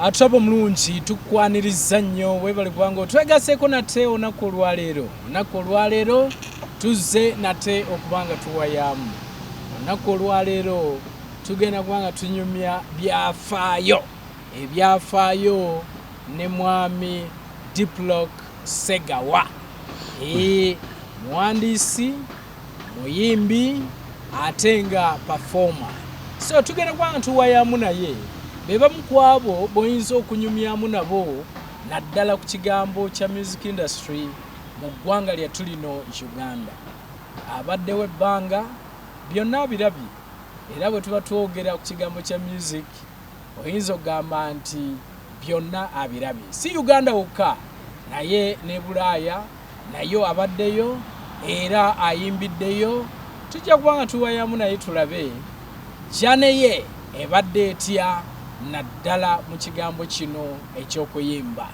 Atabo mulungi tukwaniriza nnyo webale kubanga otwegaseeko nate olunaku olwaleero tuzze nate okubanga tuwayamu olunaku olwaleero tugenda kubanga tunyumya ebyafaayo ne mwami DIPLOCK SEGAWA muwandiisi muyimbi ate nga performer so tugenda kubanga tuwayamu naye bebamu kwabo boyinza okunyumyamu nabo naddala ku kigambo kya music industry mu ggwanga lyattu lino Uganda. Abaddewo ebbanga byonna birabye era bwe tuba twogera ku kigambo kya music oyinza okugamba nti byonna abirabye si Uganda wokka naye ne Bulaaya nayo abaddeyo era ayimbiddeyo. Tujja kubanga tuwayamu naye tulabe janeye ebadde etya naddala mu kigambo kino eky'okuyimba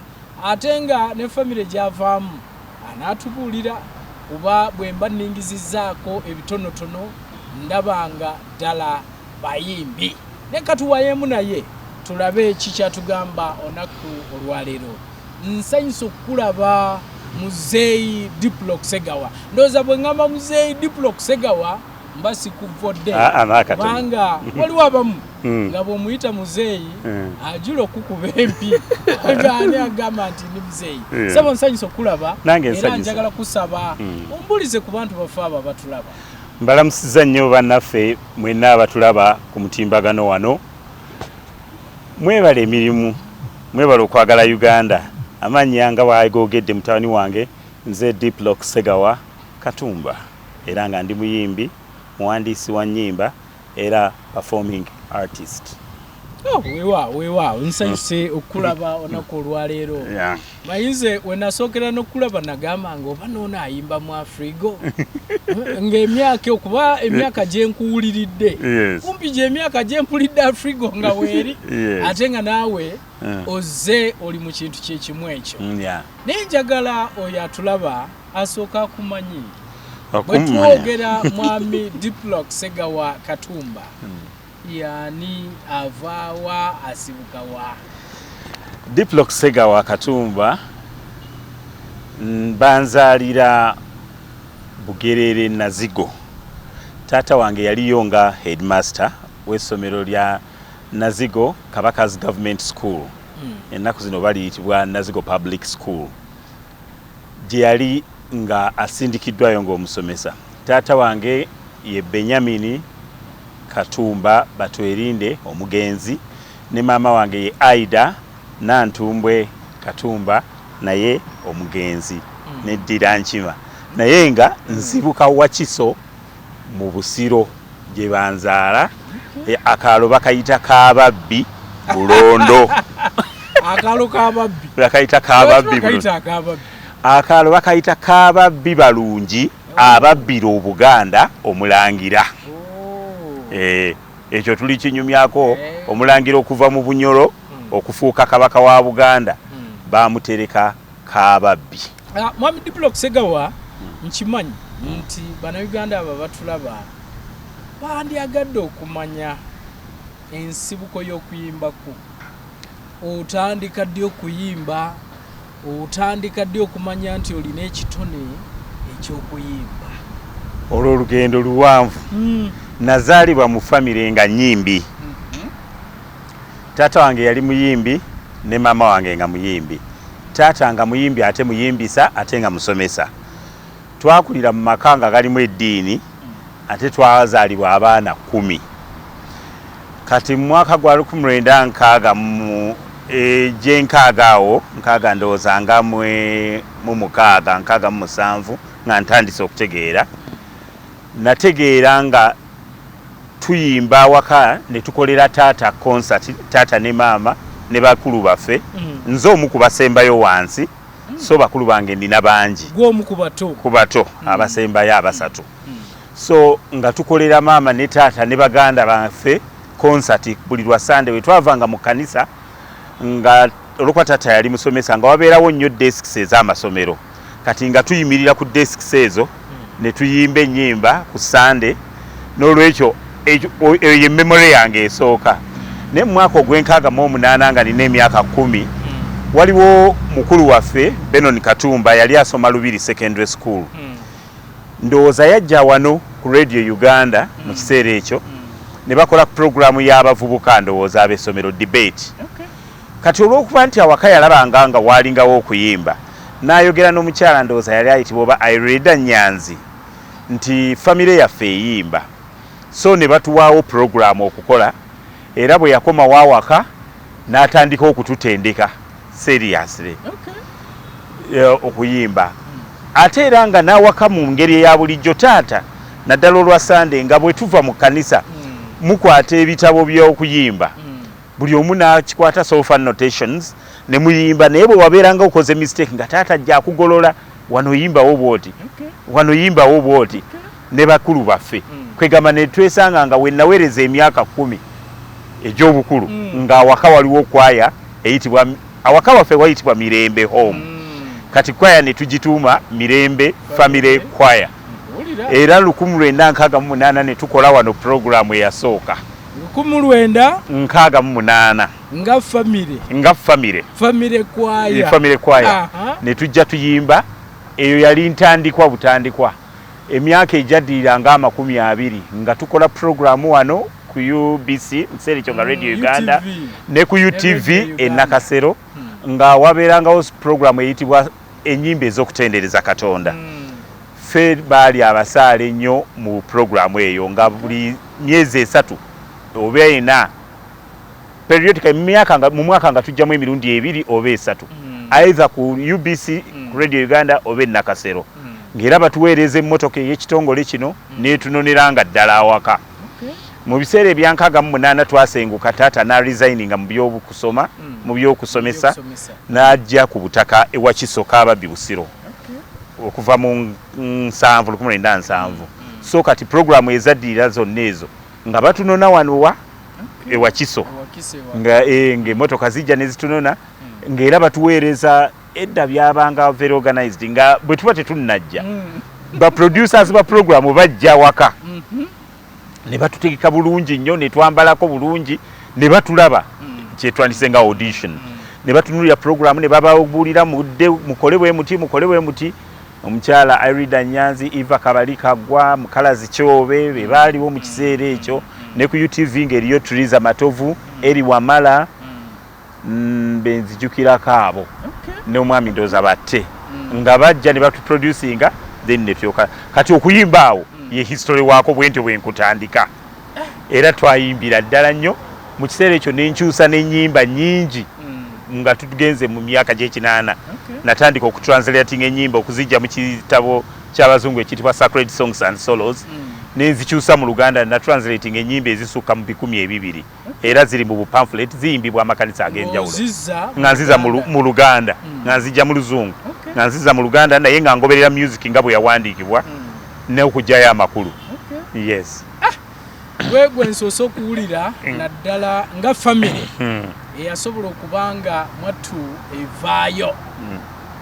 ate nga ne famire gyavaamu anaatubuulira kuba bwe mba nningizizaako ebitonotono ndabanga ddala bayimbi ne katuwayeemu naye tulabe kikyatugamba olunaku olwaleero. Nsanyusa okukulaba muzeeyi DIPLOCK SEGAWA. Ndowooza bwe ngamba muzeeyi DIPLOCK SEGAWA mba sikuvodde kubanga waliwo abamu nga bw'omuyita muzeeyi ajula okukuba empi ani agamba nti ndi muzeeyi. Saba nsanyusa okulaba era njagala kusaba ombulize ku bantu baffe abo abatulaba. Mbalamusiza nnyo bannaffe mwenna abatulaba ku mutimbagano wano. Mwebale emirimu, mwebale okwagala Uganda. Amannya nga bw'agoogedde mutabani wange nze DIPLOCK SEGAWA Katumba era nga ndi muyimbi muwandiisi wa nnyimba era performing artist. Wewa nsanyuse okulaba olunaku olwaleero. Mayinze we nasookera n'okulaba nagamba ng'oba noona ayimba mu Afrigo ng'emyaka okuba emyaka gye nkuwuliridde kumpi gy'emyaka gye mpulidde Afrigo nga weeri ate nga naawe ozze oli mu kintu kyekimu ekyo. Naye njagala oyo atulaba asooka akumanyi bwe twogera mwami DIPLOCK SEGAWA Katumba yani avaawa asibukawa. DIPLOCK SEGAWA Katumba banzalira Bugerere Nazigo. Tata wange yaliyo nga headmaster w'essomero lya Nazigo Kabaka's Government School. Ennaku zino baliyitibwa Nazigo Public School. Gye yali nga asindikiddwayo ng'omusomesa. Tata wange ye Benyamini Katumba Batwerinde omugenzi ne maama wange ye Aida Nantumbwe Katumba naye omugenzi neddira nkima naye nga nzibuka Wakiso mu Busiro gye banzaala akaalo bakayita Kababbi Bulondo. Akaalo Kababbi bakayita Kababbi akaalo bakayita Kababbi balungi ababbira Obuganda omulangira. Ekyo tuli kinyumyako omulangira okuva mu Bunyoro okufuuka kabaka wa Buganda bamutereka Kababbi. Mwami DIPLOCK SEGAWA nkimanyi nti bannayuganda abo batulaba bandyagadde okumanya ensibuko y'okuyimbako. Otandika ddi okuyimba, otandika ddi okumanya nti olina ekitone eky'okuyimba? Olwo olugendo luwanvu. Nazaalibwa mu famire nga nnyimbi. Taata wange yali muyimbi ne maama wange nga muyimbi. Taata nga muyimbi ate muyimbisa ate nga musomesa. Twakulira mu maka nga galimu eddiini ate twazaalibwa abaana 10. Kati mu mwaka gwa 1960 mu gyenkaaga awo nkaaga ndowooza nga mu 67 nga ntandise okutegeera. Nategeera nga tuyimba waka ne tukolera taata concert, taata ne maama ne bakulu baffe. Nze omu ku basembayo wansi so bakulu bange ndina bangi. Gw'omu ku bato abasembayo abasatu. So nga tukolera maama ne taata ne baganda baffe concert buli lwa Sunday we twavanga mu kanisa nga olukwa taata yali musomesa nga wabeerawo nnyo desks ez'amasomero. Kati nga tuyimirira ku desks ezo ne tuyimba ennyimba ku Sunday. N'olwekyo eyo memory yange esooka. ne mu mwaka ogw'enkaaga mu omunaana nga nina emyaka 10 waliwo mukulu waffe Benon Katumba yali asoma Lubiri Secondary School. Ndowooza yajja wano ku Radio Uganda mu kiseera ekyo ne bakola programu y'abavubuka ndowooza ab'essomero debate. Kati olw'okuba nti awaka yalabanga nga waalingawo okuyimba n'ayogera n'omukyala ndowooza yali ayitibwa oba Ireda Nyanzi nti famire yaffe eyimba, so ne batuwaawo programu okukola, era bwe yakoma waawaka n'atandika okututendeka seriously okuyimba. Ate era nga n'awaka mu ngeri eya bulijjo taata naddala olwa Sande nga bwe tuva mu kkanisa mukwata ebitabo by'okuyimba buli omu n'akikwata sofa notations ne muyimba, naye bwe wabeeranga okoze mistake nga taata ajja akugolola, wano yimbawo bw'oti wano yimbawo bw'oti, ne bakulu baffe kwegamba ne twesanga nga we naweereza emyaka 10 egy'obukulu nga awaka waliwo kwaya eyitibwa awaka waffe wayitibwa Mirembe Home. Kati kwaya ne tugituuma Mirembe Family Choir. Era 1968 ne tukola wano programu eyasooka 1968 nga family choir ne tujja tuyimba. Eyo yali ntandikwa butandikwa emyaka ejjaddirira nga 20 nga tukola programu wano ku UBC Nserikyo nga Radio Uganda ne ku UTV e Nakasero nga wabeerangawo programu eyitibwa ennyimba ez'okutendereza Katonda. Ffe baali abasaale ennyo mu programu eyo nga buli myezi 3 oba 4 periodica mu mwaka nga tujjamu emirundi 2 oba 3 either ku UBC ku Radio Uganda oba Nakasero, ng'era batuweereza emmotoka ey'ekitongole kino neetunoneranga ddala awaka. Mu biseera ebyankaaga mu 8 twasenguka taata na resigninga mu by'okusoma mu by'okusomesa n'ajja ku butaka ewa Kisoka Ababbi Busiro okuva mu 1970. So kati programu ezaddirira zonna ezo nga batunona wano ewa Kiso nga ng'emmotoka zijja ne zitunona, ng'era batuweereza edda byabanga very organized nga bwe tuba tetunnajja ba producers ba programu bajja waka ne batutegeka bulungi nnyo, ne twambalako bulungi, ne batulaba kyetwandise nga audition, ne batunulira programu ne bababuulira mudde mukole bwe muti. Omukyala Ireda Nyanzi, Eva Kabalika gwa Mukalazi Kyobe be baaliwo mu kiseera ekyo, ne ku UTV ng'eriyo Turiza Matovu, Eri Wamala, benzijukirako abo ne omwami Ndoza Batte nga bajja ne batuproducinga then ne tyoka. Kati okuyimba awo ye history waako bwentyo bwenkutandika, era twayimbira ddala nnyo mu kiseera ekyo n'enkyusa n'ennyimba nnyingi nga tugenze mu myaka gy'ekinaana. Natandika okutranslating ennyimba okuzijja mu kitabo ky'abazungu ekitibwa Sacred Songs and Solos, n'enzikyusa mu Luganda na translating ennyimba ezisukka mu 200 era ziri mu pamphlet ziyimbibwa amakanisa ag'enjawulo nga nziza mu Luganda nga nzijja mu Luzungu nga nziza mu Luganda naye nga ngoberera music nga bwe yawandiikibwa n'okugyayo amakulu. Yes. Gwe nsoose okuwulira naddala nga family eyasobola okubanga mwattu evaayo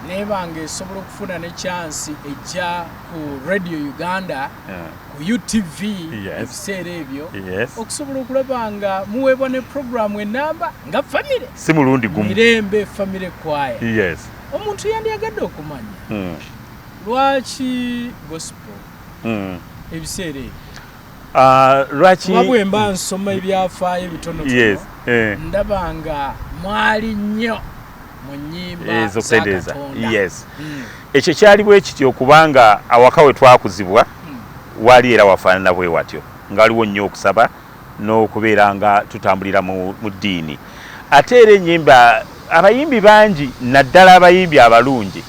nebanga esobola okufuna ne chance ejja ku Radio Uganda ku UTV ebiseera ebyo okusobola okulaba nga muweebwa ne programu enamba nga family si mulundi gumu Mirembe Family Choir. Yes. Omuntu yandiyagadde okumanya lwaki gospel ebiseera ebyo lwaki wabwe mba nsoma ebyafaayo bitono ndabanga mwali nnyo mu nnyimba za Katonda. Yes. Ekyo kyali bwe kityo okubanga awaka we twakuzibwa wali era wafaanana bwe watyo nga waliwo nnyo okusaba n'okubeera nga tutambulira mu ddiini. Ate era ennyimba abayimbi bangi naddala abayimbi abalungi,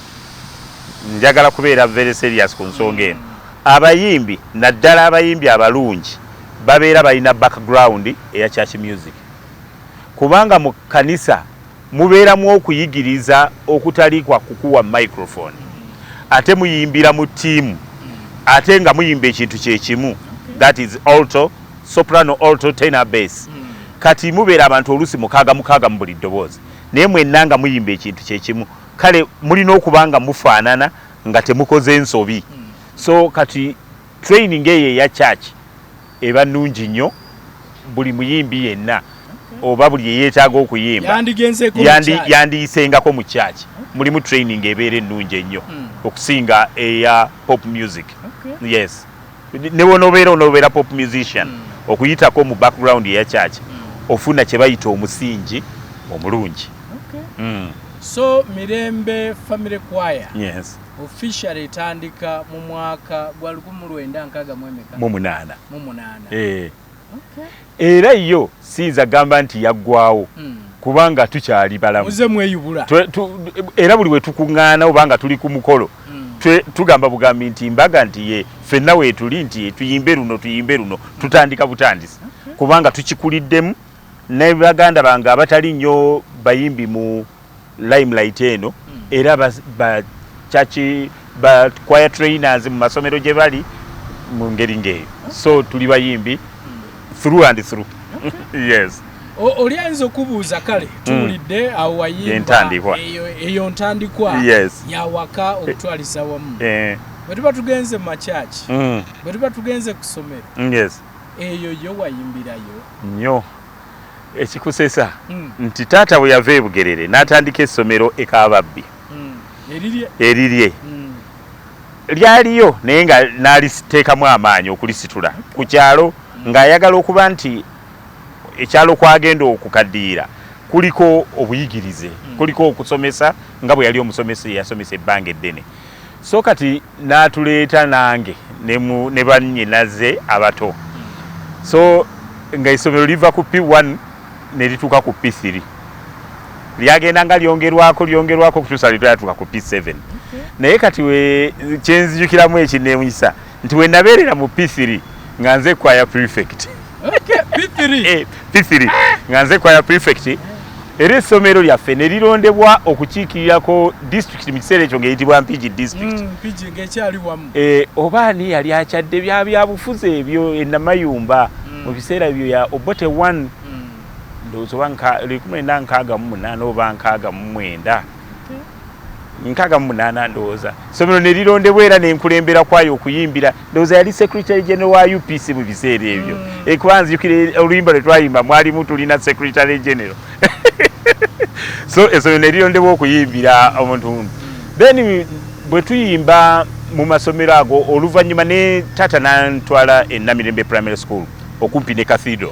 njagala kubeera very serious ku nsonga eno. Abayimbi naddala abayimbi abalungi babeera balina background eya church music, kubanga mu kanisa mubeeramu okuyigiriza okutali kwa kukuwa microphone ate muyimbira mu tiimu ate nga muyimba ekintu kyekimu, that is alto, soprano, alto, tenor, bass. Kati mubeera abantu olusi mukaaga mu buli ddoboozi naye mwenna nga muyimba ekintu kyekimu, kale mulina okubanga mufaanana nga temukoze ensobi. So kati training eyo eya church eba nnungi nnyo buli muyimbi yenna oba buli yeetaaga okuyimba yandiyisengako mu church. Mulimu training ebeera ennungi ennyo okusinga eya pop music. Yes, ne wonobeera pop musician okuyitako mu background eya church ofuna kye bayita omusingi omulungi. So Mirembe Family Choir yes officially etandika mu mwaka gwa 1968. Era yo sinza gamba nti yaggwawo kubanga tukyali balamu. Muze mweyubula. Era buli we tukuŋŋaana obanga tuli ku mukolo tugamba bugambi nti mbaga nti ye ffenna weetuli nti tuyimbe luno tutandika butandisi kubanga tukikuliddemu ne baganda bange abatali nnyo bayimbi mu limelight eno era ba choir trainers mu masomero gye bali mu ngeri ngeyo. So tuli bayimbi through and through. Yes. Olianza okubuuza kale tuwulidde awo wayimba eyo ntandikwa ya waka okutwaliza wamu. Bwe tuba tugenze mu makyaki, bwe tuba tugenze ku ssomero, eyo yo wayimbirayo nnyo. Ekikusesa nti taata bwe yava e Bugerere n'atandika essomero e Kaababbi erirye lyaliyo naye nga n'aliteekamu amaanyi okulisitula ku kyalo ng'ayagala okuba nti ekyalo kwagenda okukaddiira kuliko obuyigirize kuliko okusomesa nga bwe yali omusomesa eyasomesa ebbanga eddene. So kati n'atuleeta nange ne bannyinaze abato, so nga essomero liva ku P1 ne lituuka ku P3 lyagenda nga lyongerwako kutuusa lyatuuka ku P7. Naye kati kyenzijukiramu ekineewunyisa nti we nabeerera mu P3 nga nze choir prefect. P3 nga nze choir prefect. Era essomero lyaffe ne lirondebwa okukiikirirako district mu kiseera ekyo ng'eyitibwa Mpigi district. Obaani yali akyadde byabufuzi ebyo enamayumba mu biseera ebyo ya Obote 1 ndowooza oba 1968 oba 1968 ndowooza. Essomero ne lirondebwa era n'enkulembera kwayo okuyimbira. Ndowooza yali secretary general wa UPC mu biseera ebyo. Kuba nzijukira oluyimba lwe twayimba mwalimu tulina secretary general. So essomero ne lirondebwa okuyimbira omuntu. Then bwe tuyimba mu masomero ago oluvannyuma ne taata n'antwala e Namirembe Primary School okumpi ne Cathedral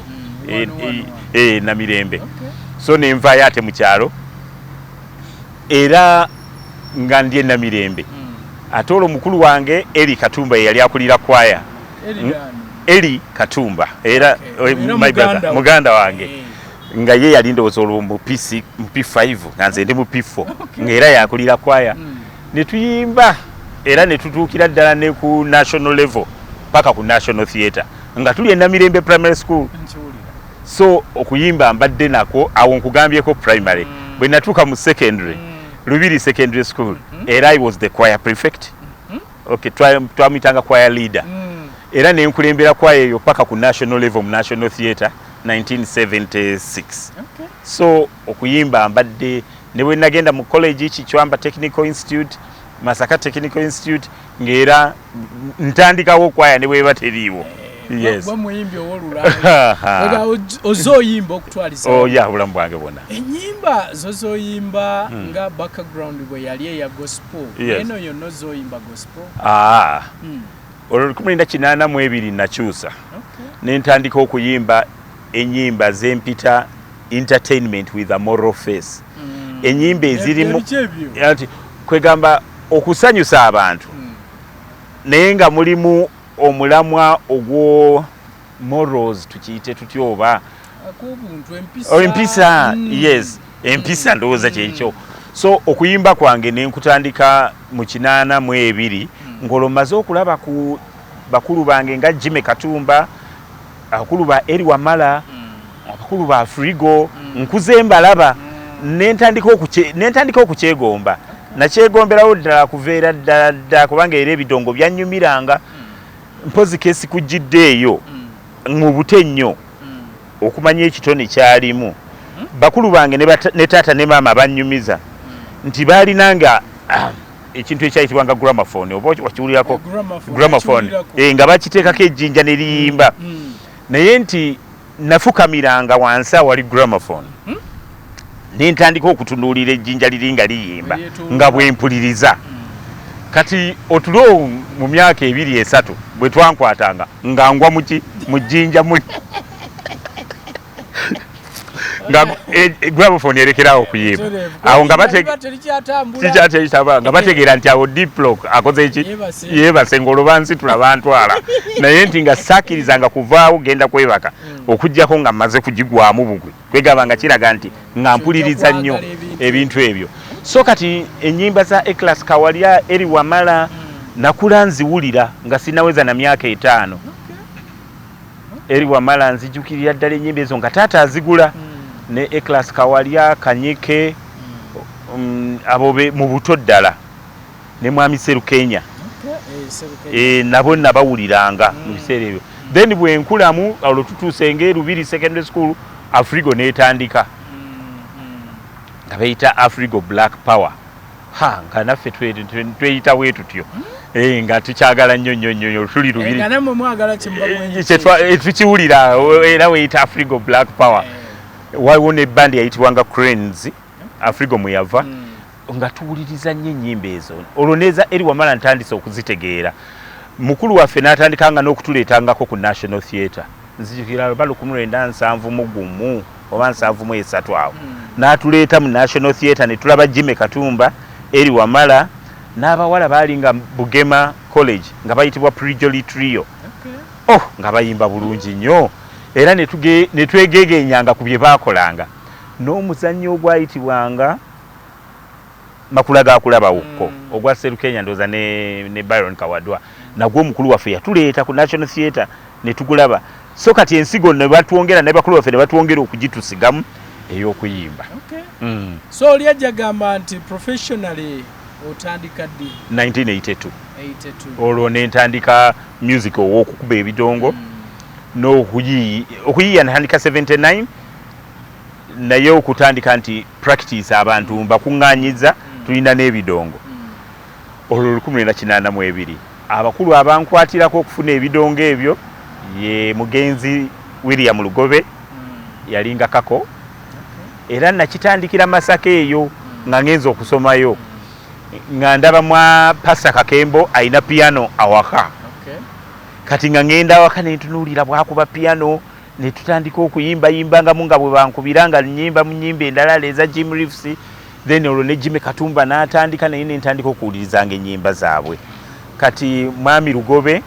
Namirembe. So ne nvaayo ate mu kyalo era nga ndi e Namirembe. Ate olwo mukulu wange Eli Katumba yali akulira kwaya. Eli Katumba era my brother muganda wange nga ye yali ndowooza olwo mu P5 nga nze ndi mu P4 ng'era yakulira kwaya. Ne tuyimba era ne tutuukira ddala ne ku national level paka ku National Theatre nga tuli e Namirembe Primary School. So okuyimba mbadde nako awo nkugambyeko primary. Bwe natuuka mu secondary Lubiri Secondary School era I was the choir prefect. Okay, twamuyitanga choir leader. Era ne nkulembera kwaya eyo paka ku national level mu National Theatre 1976. So okuyimba mbadde ne bwe nagenda mu college Kichwamba Technical Institute, Masaka Technical Institute ng'era ntandikawo kwaya ne bwe bateriiwo. Yes. Bamuyimbi owolulanga. Ozoyimba okutwaliza. Yeah, bulamu bwange bwonna. Enyimba zozoyimba nga background bwe yali eya gospel. Eno yonna ozoyimba gospel. Olwo 1982 nakyusa. Ne ntandika okuyimba ennyimba z'empita entertainment with a moral face. Ennyimba ezirimu kwegamba okusanyusa abantu naye nga mulimu omulamwa ogwo morals tukiyite tutyoba empisa. Yes, empisa ndowooza kyekyo. So okuyimba kwange ne nkutandika mu 1982 ng'olwo mmaze okulaba ku bakulu bange nga Jimmy Katumba, abakulu ba Eri Wamala, abakulu ba Frigo, nkuze mbalaba ne ntandika okukyegomba. Nakyegomberawo ddala kuveera ddala kubanga era ebidongo byanyumiranga. Mpozi kesi kujjidde eyo mu bute nnyo okumanya ekitone kyalimu. Bakulu bange ne taata ne maama bannyumiza nti baalinanga ekintu ekyayitibwanga gramophone oba wakiwulirako gramophone nga bakiteekako ejjinja ne liyimba naye nti nafukamiranga wansi awali gramophone nentandika okutunuulira ejjinja liringa liyimba nga bwempuliriza kati otulo mu myaka 2-3 bwe twankwatanga nga ngwa mu jjinja nga gramophone erekerawo okuyimba awo nga bategeera nti awo DIPLOCK akoze eki yeebase ng'olwoba nsitula bantwala naye nti nga sakkirizanga kuvaawo genda kwebaka okuggyako nga mmaze kugigwamu bugwe kwegamba nga kiraga nti nga mpuliriza nnyo ebintu ebyo so kati ennyimba za Eclas Kawalya eri wamala nakula nziwulira nga sinaweza na myaka 5 eri wamala nzijukirira ddala ennyimba ezo nga taata azigula ne Eclas Kawalya Kanyike abo mu buto ddala ne mwami Serukenya nabo nabawuliranga mu biseera ebyo then bwe nkulamu olwo tutuuse ng'Erubiri secondary school Afrigo n'etandika nga bayita Afrigo Black Power nga naffe tweyita bwe tutyo nga tukyagala nnyo tuli Lubiri tukiwulira era weyita Afrigo Black Power waliwo ne bandi yayitibwanga Cranes Afrigo mwe yava nga tuwuliriza nnyo ennyimba ezo olwo neza eri wamala ntandise okuzitegeera mukulu waffe n'atandikanga n'okutuleetangako ku National Theatre nzijukira balo 1971 oba 73 awo n'atuleeta mu National Theatre ne tulaba Jimmy Katumba eri wamala n'abawala baali nga Bugema College nga bayitibwa Prijoli Trio nga bayimba bulungi nnyo era ne twegegenyanga ku bye baakolanga n'omuzannyo ogwayitibwanga Makula ga kulabawokko ogwa Serukenya ndoza ne Byron Kawadwa nagwo omukulu waffe yatuleeta ku National Theatre ne tugulaba so kati ensigo ne batwongera ne bakulu waffe ne batwongera okugitusigamu ey'okuyimba so oli ajagamba nti professionally otandika ddi 1982 olwo nentandika music ow'okukuba ebidongo n'okuyiiya natandika 79 naye okutandika nti practice abantu mbakuŋŋaanyiza tulina n'ebidongo olwo 1982 abakulu abankwatirako okufuna ebidongo ebyo ye mugenzi William Lugobe yalinga kako era nakitandikira Masaka eyo nga ngenza okusomayo nga ndaba mwa Pasta Kakembo ayina piano awaka kati nga ngenda awaka nentunuulira bwakuba piano ne tutandika okuyimbayimba nga bwe bankubiranga nnyimba mu nnyimba endala leza Jim Reeves then olwo ne Jimmy Katumba n'atandika naye nentandika okuwulirizanga ennyimba zaabwe kati mwami Lugobe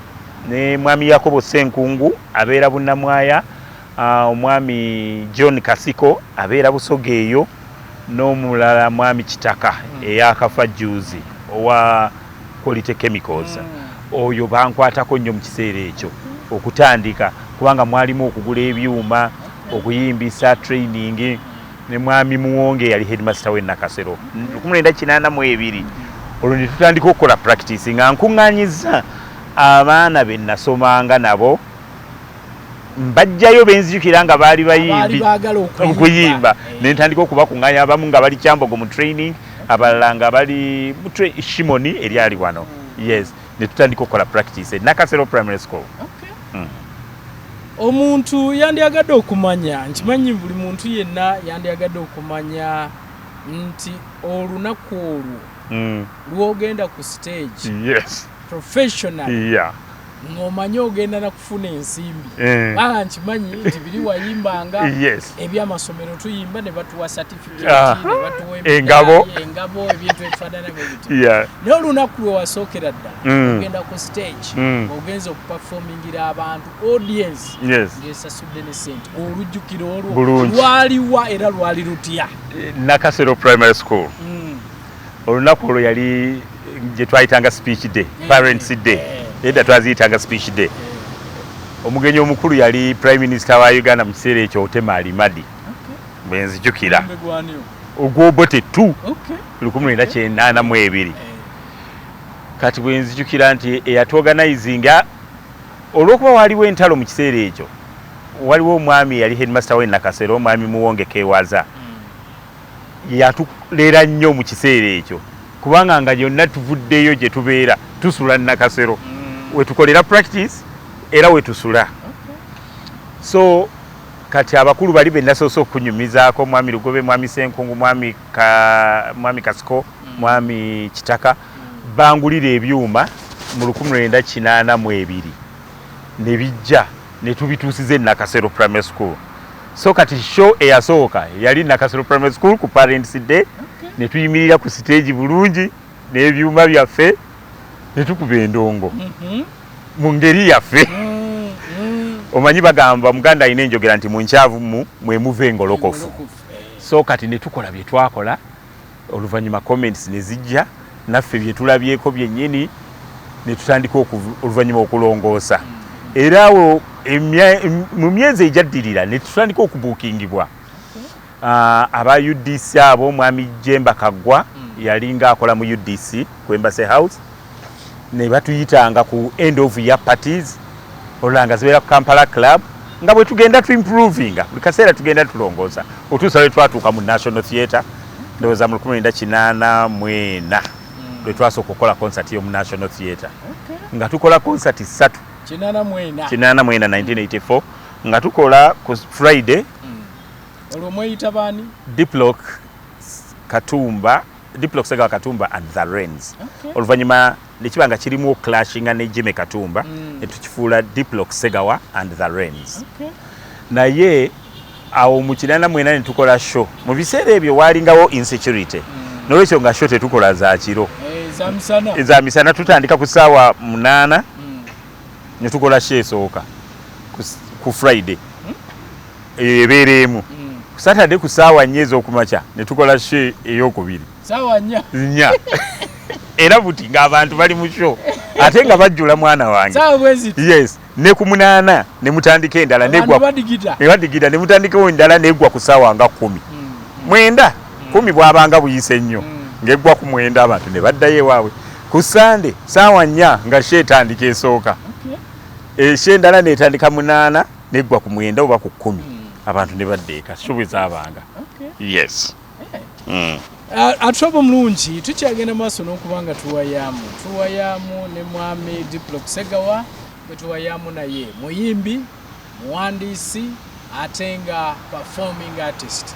ne mwami Yakobo Senkungu abeera Bunnamwaya omwami John Kasiko abeera Busoga eyo n'omulala mwami Kitaka eyakafa juzi owa Quality Chemicals oyo bankwatako nnyo mu kiseera ekyo okutandika kubanga mwalimu okugula ebyuma okuyimbisa training ne mwami Muwonge yali headmaster we Nakasero 1982 olwo ne tutandika okukola practice nga nkuŋŋaanyiza abaana be nasomanga nabo mbajjayo benzijukira nga baali bayimbi okuyimba ne ntandika okubakuŋŋaanya abamu nga bali Kyambogo mu training abalala nga bali Shimoni eryali wano yes ne tutandika okukola practice Nakasero Primary School. Omuntu yandiyagadde okumanya nkimanyi buli muntu yenna yandiyagadde okumanya nti olunaku olwo lwogenda ku stage professional ng'omanyi ogenda na kufuna ensimbi nkimanyi nti biri wayimbanga ebyamasomero tuyimba ne batuwa certificate ne batuwa engabo ebintu ebifaanana bwe biti naye olunaku lwe wasookera ddala ogenda ku stage ogenza okuperformingira abantu audience ng'esasudde ne sente olujjukiro olwo lwaliwa era lwali lutya Nakasero Primary School olunaku olwo yali gye twayitanga speech day parents day edda twaziyitanga speech day omugenyi omukulu yali Prime Minister wa Uganda mu kiseera ekyo Otema Alimadi bwenzijukira ogwobote 1982 kati bwenzijukira nti eyatuorganizinga olw'okuba waliwo entalo mu kiseera ekyo waliwo omwami yali headmaster we Nakasero omwami Muwonge Kewaza yatuleera nnyo mu kiseera ekyo kubanga nga yonna tuvuddeyo gye tubeera tusula Nakasero wetukolera practice era wetusula so kati abakulu bali benna soso okunyumizaako mwami Lugobe mwami Senkungu mwami Kasiko mwami Kitaka bangulira ebyuma mu 1982 ne bijja ne tubituusize Nakasero Primary School. So kati show eyasooka yali Nakasero Primary School ku Parents Day ne tuyimirira ku stage bulungi n'ebyuma byaffe ne tukuba endongo mu ngeri yaffe. Omanyi bagamba muganda ayina enjogera nti munkyavu mwe muve engolokofu. So kati ne tukola bye twakola oluvannyuma comments ne zijja naffe bye tulabyeko byennyini ne tutandika oluvannyuma okulongoosa. Era awo mu myezi ejaddirira ne tutandika okubuukingibwa. Aba UDC abo mwami Jemba Kaggwa yalinga akola mu UDC ku Embassy House ne batuyitanga ku end of year parties olanga zibeera ku Kampala Club nga bwe tugenda tu improvinga buli kaseera tugenda tulongoosa otuusa lwe twatuuka mu National Theatre ndowooza mu 1984 lwe twasooka okukola concert y'omu National Theatre nga tukola concert 3 1984 nga tukola ku Friday olwo mweyita baani DIPLOCK Segawa Katumba and the Rains. Oluvannyuma nekibanga kirimu clashinga ne Jimmy Katumba ne tukifuula DIPLOCK Segawa and the Rains. Naye awo mu 1984 ne tukola show mu biseera ebyo waalingawo insecurity n'olwekyo nga show tetukola za kiro za misana tutandika ku ssaawa 8 ne tukola show esooka ku Friday ebeereemu ku Saturday ku ssaawa 4 ez'okumakya ne tukola show ey'okubiri ssaawa 4 era buti ng'abantu bali mu show ate nga bajjula mwana wange yes ne ku 8 ne mutandika endala negwa badigida ne mutandikawo endala negwa ku ssaawa nga 10 mwenda 10 bwabanga buyise nnyo ng'eggwa ku 9 abantu ne baddayo ewaabwe ku Sunday ssaawa 4 nga show etandika esooka show endala netandika 8 negwa ku 9 oba ku 10 abantu ne baddeeka show bwe zaabanga yes atuba mulungi tukyagenda maaso n'okubanga tuwayaamu ne mwami DIPLOCK Segawa tuwayaamu naye muyimbi muwandiisi ate nga performing artist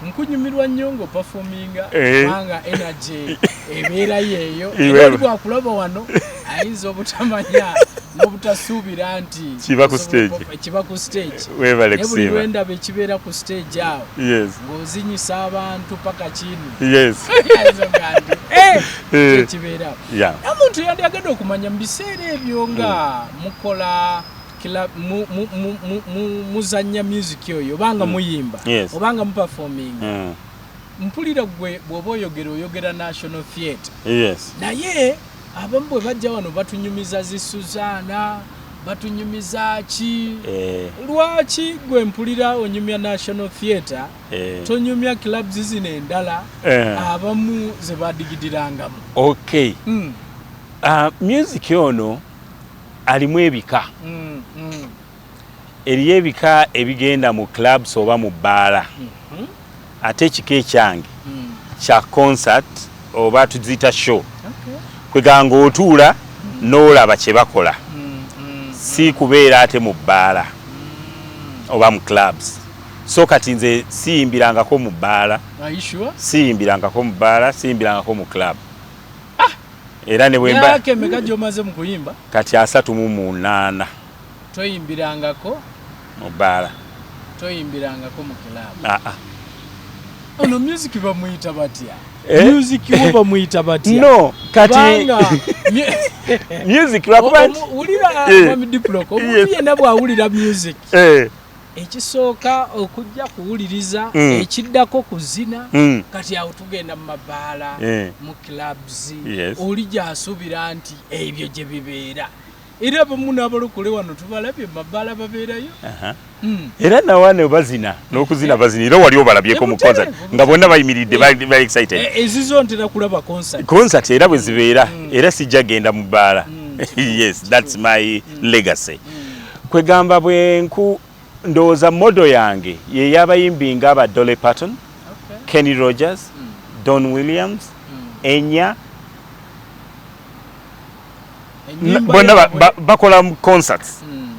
nkunyumirwa nnyo nga performinga kubanga energy ebeerayo eyo oli bwakulaba wano ayinza obutamanya n'obutasuubira nti kiba ku stage naye buli lwendaba ekibeera ku stage awo ng'ozinyisa abantu paka kinu ayinza gandi ekibeerawo omuntu yandiyagadde okumanya mu biseera ebyo nga mukola muzanya music oyo obanga muyimba obanga muperforming mpulira gwe bw'oba oyogera National Theatre naye abamu bwe bajja wano batunyumiza zisuzaana batunyumiza ki lwaki gwe mpulira onyumya National Theatre tonyumya clubs zino endala abamu ze badigidirangamu music ono alimu ebika eriyo ebika ebigenda mu clubs oba mu bbaala ate ekika ekyange kya concert oba tuziyita show kweganga otuula n'olaba kye bakola si kubeera ate mu bbaala oba mu clubs so kati nze siyimbirangako mu bbaala siyimbirangako mu bbaala siyimbirangako mu club era ne bwemba yake megajo maze mu kuyimba kati 38 toyimbirangako mu bbaala toyimbirangako mu club ono music bamuyita batya music oba muyita batya no kati music lwakuba ulira mu DIPLOCK omuntu yenna bw'awulira music ekisooka okujja kuwuliriza ekiddako kuzina kati awo tugenda mu mabaala mu clubs oli gy'asuubira nti ebyo gye bibeera era abamu n'abalokole wano tubalabye mu mabaala babeerayo era nawane bazina n'okuzina bazina era wali obalabyeko mu concert nga bonna bayimiridde bali excited ezizo ntera kulaba concert era bwe zibeera era sijja genda mu bbaala yes that's my legacy kwegamba bwenku ndowooza modo yange ye y'abayimbi ng'aba Dolly Parton Kenny Rogers Don Williams Enya bonna bakola mu concerts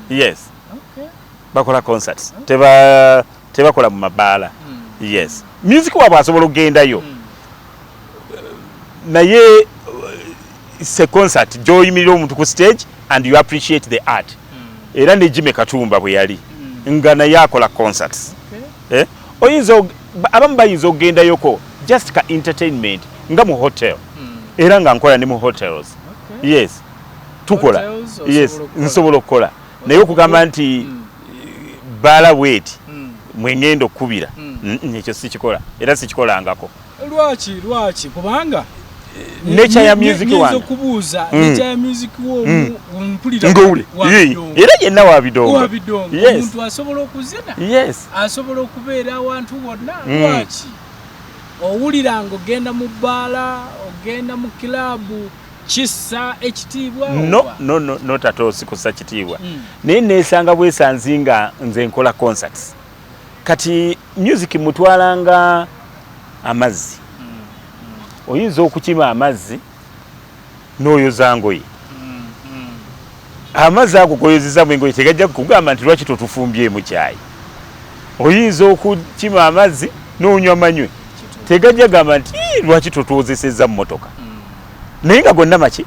yes bakola concerts tebakola mu mabaala. Yes, music wabwe asobola okugendayo naye it's a concert gy'oyimirira omuntu ku stage and you appreciate the art. Era ne Jimmy Katumba bwe yali nga naye akola concerts. Oyinza abamu bayinza okugendayoko just ka entertainment nga mu hotel era nga nkola ne mu hotels. Yes, tukola. Yes, nsobola okukola naye okugamba nti baala bweti mwengendo okubira ekyo sikikola era sikikolangako. Lwaki kubanga nature ya music wange kubuuza nature ya music mpulira era yenna wa bidongo. Yes, omuntu asobola okuzina. Yes, asobola okubeera awantu wonna. Lwaki owulira ng'ogenda mu bbaala ogenda mu kilabu kissa ekitiibwa? No tato sikussa kitiibwa naye neesanga bwesanzi nga nze nkola concerts kati music mutwalanga amazzi. Oyinza okukima amazzi n'oyoza ngoye. Amazzi ago goyozeza mu ngoye tegajja kugamba nti lwaki totufumbye mu caayi. Oyinza okukima amazzi n'onywa manywe tegajja gamba nti lwaki totuwozesezza mu motoka. Naye nga gonna maki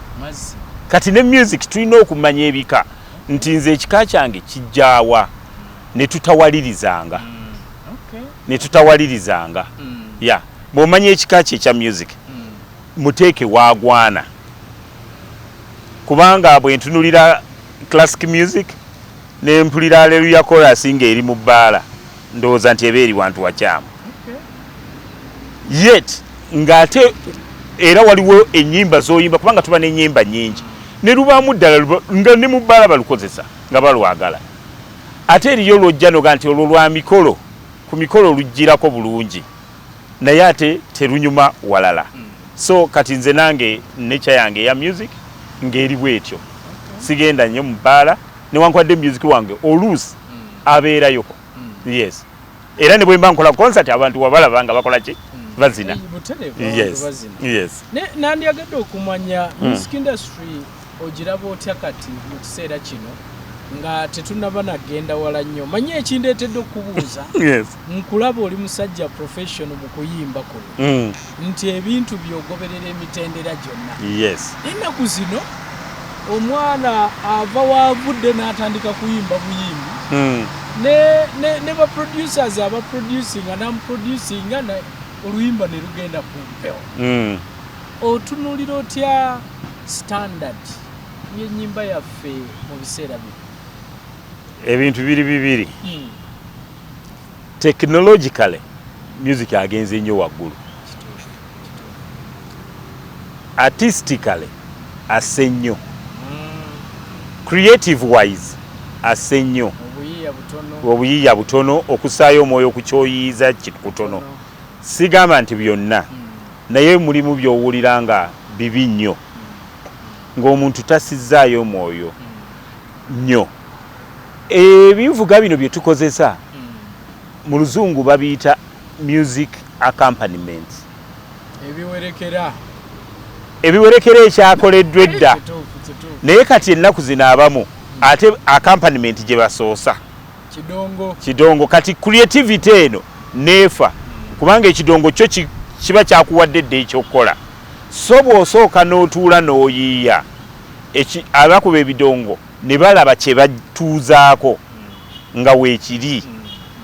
kati ne music tulina okumanya ebika nti nze ekika kyange kijjaawa ne tutawalirizanga. Ya bw'omanya ekika kye ekya music muteeke waagwana kubanga bwe ntunulira classic music ne mpulira Hallelujah chorus ng'eri mu bbaala ndowooza nti eba eri wantu wakyamu. Yet ng'ate era waliwo ennyimba z'oyimba kubanga tuba n'ennyimba nnyingi ne lubaamu ddala nga ne mu bbaala balukozesa nga balwagala. Ate eriyo lwojja noga nti olwo lwa mikolo ku mikolo lugirako bulungi naye ate terunyuma walala. So kati nze nange nature yange ya music ng'eri bwetyo. Sigenda nnyo mu bbaala newankubadde music wange oluusi abeerayoko. Yes, era ne bwe mba nkola concert abantu wabalaba nga bakola ki bazina. Yes. Nandyagadde okumanya music industry ogiraba otya kati mu kiseera kino nga tetunaba nagenda wala nnyo. Manyi ekindeetedde okubuuza nkulaba oli musajja professional mu kuyimba kuno nti ebintu byogoberera emitendera gyonna. Yes, ennaku zino omwana ava waavudde n'atandika kuyimba buyimbi ne baproducers abaproducinga namuproducinga oluyimba ne lugenda ku mpewo. Otunuulira otya standard y'ennyimba yaffe mu biseera bino? Ebintu bibiri. Technologically music agenze nnyo waggulu. Artistically asse nnyo. Creative wise asse nnyo. Obuyiiya butono okusaayo omwoyo ku kyoyiiza kikutono. Sigamba nti byonna naye mulimu by'owulira nga bibi nnyo ng'omuntu tasizzaayo omwoyo nnyo. Ebivuga bino bye tukozesa mu luzungu babiyita music accompaniment. Ebiwerekera ekyakoleddwa edda naye kati ennaku zino abamu ate accompaniment gye basoosa kidongo. Kati creativity eno neefa kubanga ekidongo kyo kiba kyakuwadde edda ekyokukola. So bw'osooka n'otuula n'oyiiya abakuba ebidongo ne balaba kye batuuzaako nga weekiri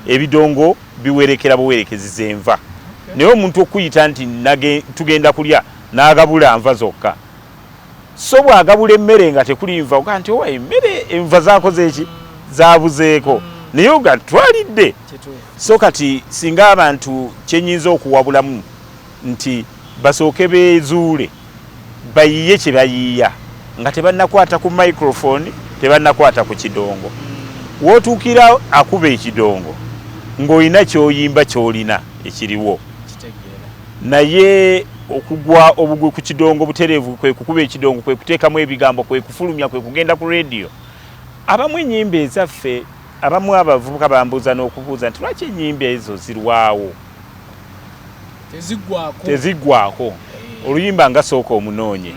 ebidongo biwerekera buwerekezi enva. Naye omuntu okuyita nti tugenda kulya n'agabula nva zokka. So bw'agabula emmere nga tekuli nva oga nti owa emmere enva zaakoze eki zaabuzeeko naye oga twalidde. So kati singa abantu kyenyinza okuwabulamu nti basooke beezuule bayiye kye bayiiya nga tebannakwata ku microphone tebannakwata ku kidongo. Wootuukira akuba ekidongo ng'olina ky'oyimba ky'olina ekiriwo naye okugwa obugwe ku kidongo butereevu kwe kukuba ekidongo kwe kuteekamu ebigambo kwe kufulumya kwe kugenda ku radio. Abamu ennyimba ezaffe abamu abavubuka bambuuza n'okubuuza nti lwaki ennyimba ezo zirwawo teziggwako oluyimba nga sooka omunoonye.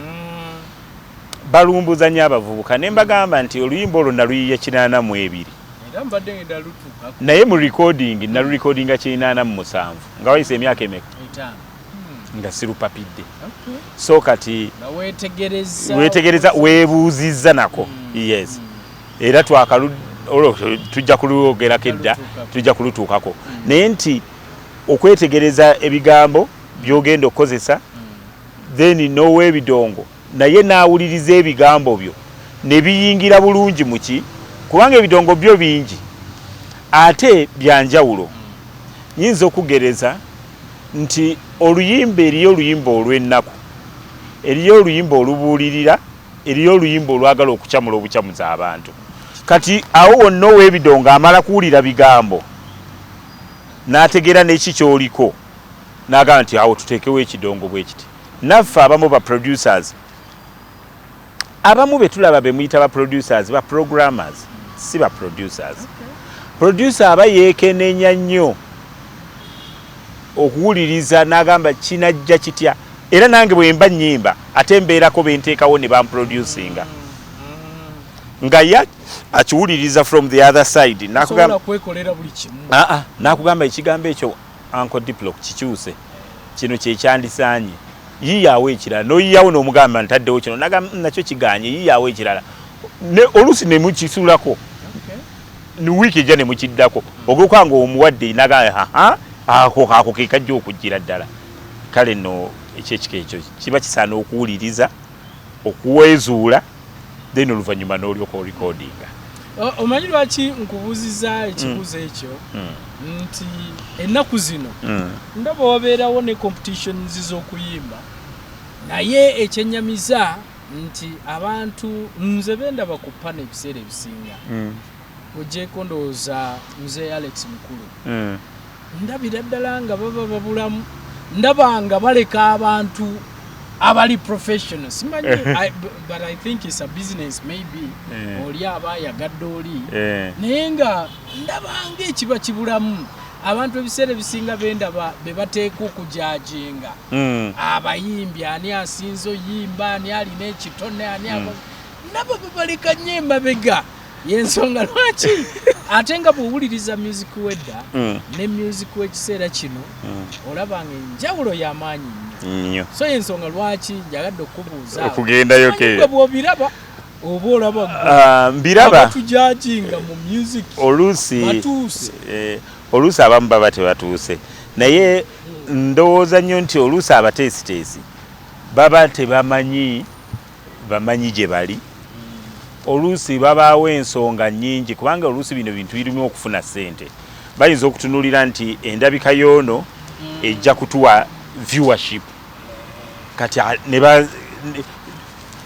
Balumbuza nnyo abavubuka ne mbagamba nti oluyimba olwo naluyiye 82 naye mu recording na recordinga 87 nga wayise emyaka emeka nga sirupapidde so kati wetegereza webuuzizza nako yes era tujja kulwogerako edda tujja kulutuukako naye nti okwetegereza ebigambo byogenda okukozesa then nowa ebidongo naye naawuliriza ebigambo byo ne biyingira bulungi muki kubanga ebidongo byo bingi ate byanjawulo nyinza okugereza nti oluyimba eriyo oluyimba olw'ennaku eriyo oluyimba olubuulirira eriyo oluyimba olwagala okukyamula obukyamuza abantu kati awo wonna ow'ebidongo amala kuwulira bigambo n'ategeera n'eki kyoliko n'agamba nti awo tuteekewo ekidongo bwe kiti naffe abamu ba producers abamu be tulaba be muyita ba producers ba programmers si ba producers producer aba yeekenneenya nnyo okuwuliriza n'agamba kinajja kitya era nange bwe mba nnyimba ate mbeerako benteekawo ne bamproducinga nga ye akiwuliriza from the other side n'akugamba ekigambo ekyo Uncle Diplock kikyuse kino kyekyandisaanye yiyawo ekirala n'oyiyawo n'omugamba ntaddewo kino nakyo kiganye yiyawo ekirala oluusi ne mukisuulako ni wiiki ejja ne mukiddako ogwokwanga omuwadde nagamba ako ke kajja okujjira ddala kale nno ekyekika ekyo kiba kisaana okuwuliriza okuweezuula then oluvannyuma n'olyoka orecordinga omanyi lwaki nkubuuziza ekibuuzo ekyo nti ennaku zino ndaba wabeerawo ne competitions z'okuyimba naye ekyennyamiza nti abantu nze bendaba ku pana ebiseera ebisinga ogyeko ndowooza mzee Alex Mukulu ndabira ddala nga baba babulamu ndaba nga baleka abantu abali professional simanyi but I think it's a business maybe oli abayagadde oli naye nga ndaba ng'ekiba kibulamu abantu ebiseera ebisinga bendaba be bateeka okujajinga abayimbi ani asinze oyimba ani alina ekitone ani nabo babaleka nnyo emabega yensonga lwaki ate nga bw'owuliriza music wedda ne music w'ekiseera kino olabanga enjawulo y'amaanyi nnyo so yensonga lwaki njagadde okubuuza okugendayo ke bw'obiraba oba olaba mbiraba tujajinga mu music oluusi abamu baba tebatuuse naye ndowooza nnyo nti oluusi abateesiteesi baba tebamanyi gye bali oluusi babaawo ensonga nnyingi kubanga oluusi bino bintu birimu okufuna ssente bayinza okutunuulira nti endabika y'ono ejja kutuwa viewership kati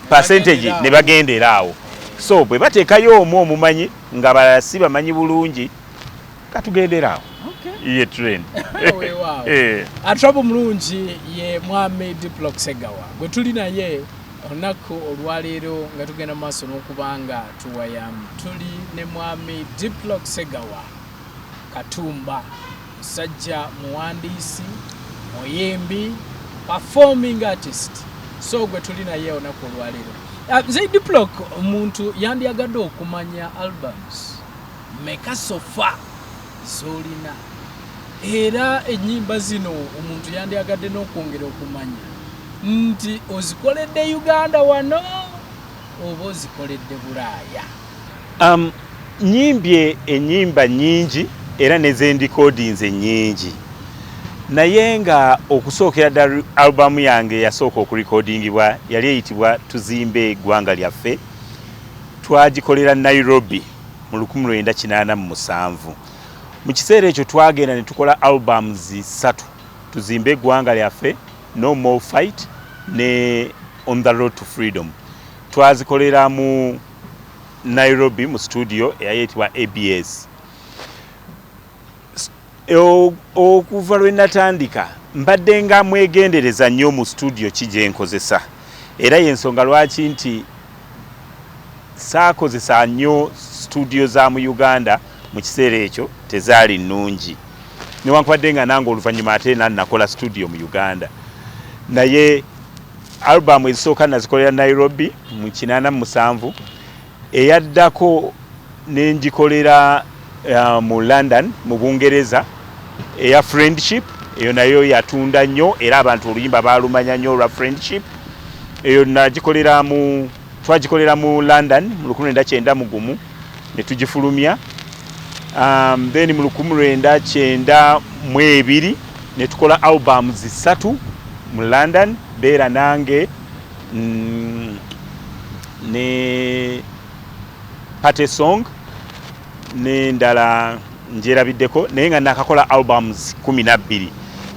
percentage ne bagendera awo so bwe bateekayo omu omumanyi nga balala si bamanyi bulungi katugendera awo ye trend atrabo mulungi ye mwami Diplock Segawa gwe tuli naye olunaku olwaleero nga tugenda maaso n'okubanga tuwayamu tuli ne mwami Diplock Segawa Katumba musajja muwandiisi muyimbi performing artist so gwe tuli naye olunaku olwaleero nze Diplock omuntu yandyagadde okumanya albums meka sofa zolina era ennyimba zino omuntu yandyagadde n'okwongera okumanya nti ozikoledde Uganda wano oba ozikoledde Bulaaya nyimbye ennyimba nnyingi era nezendicordinze nnyingi naye nga okusookera ddala albamu yange yasooka okurecordingibwa yali eyitibwa tuzimbe eggwanga lyaffe twagikolera Nairobi mu 1987 mu kiseera ekyo twagenda ne tukola albums 3 tuzimbe eggwanga lyaffe No More Fight ne On the Road to Freedom twazikolera mu Nairobi mu studio eyayitibwa ABS okuva lwe natandika mbadde nga mwegendereza nnyo mu studio kije nkozesa era yensonga lwaki nti saakozesa nnyo studio za mu Uganda mu kiseera ekyo tezaali nnungi newankubadde nga nange oluvannyuma ate nakola studio mu Uganda naye album ezisooka nazikolera Nairobi mu 87 eyaddako nengikolera mu London mu Bungereza eya Friendship, eyo nayo yatunda nnyo era abantu oluyimba balumanya nnyo lwa Friendship. Eyo twagikolera mu London mu 1991 ne tugifulumya. Then mu 1992 ne tukola albums 3 mu London, Beera nange ne Party Song n'endala njerabiddeko naye nga nakakola albums 12.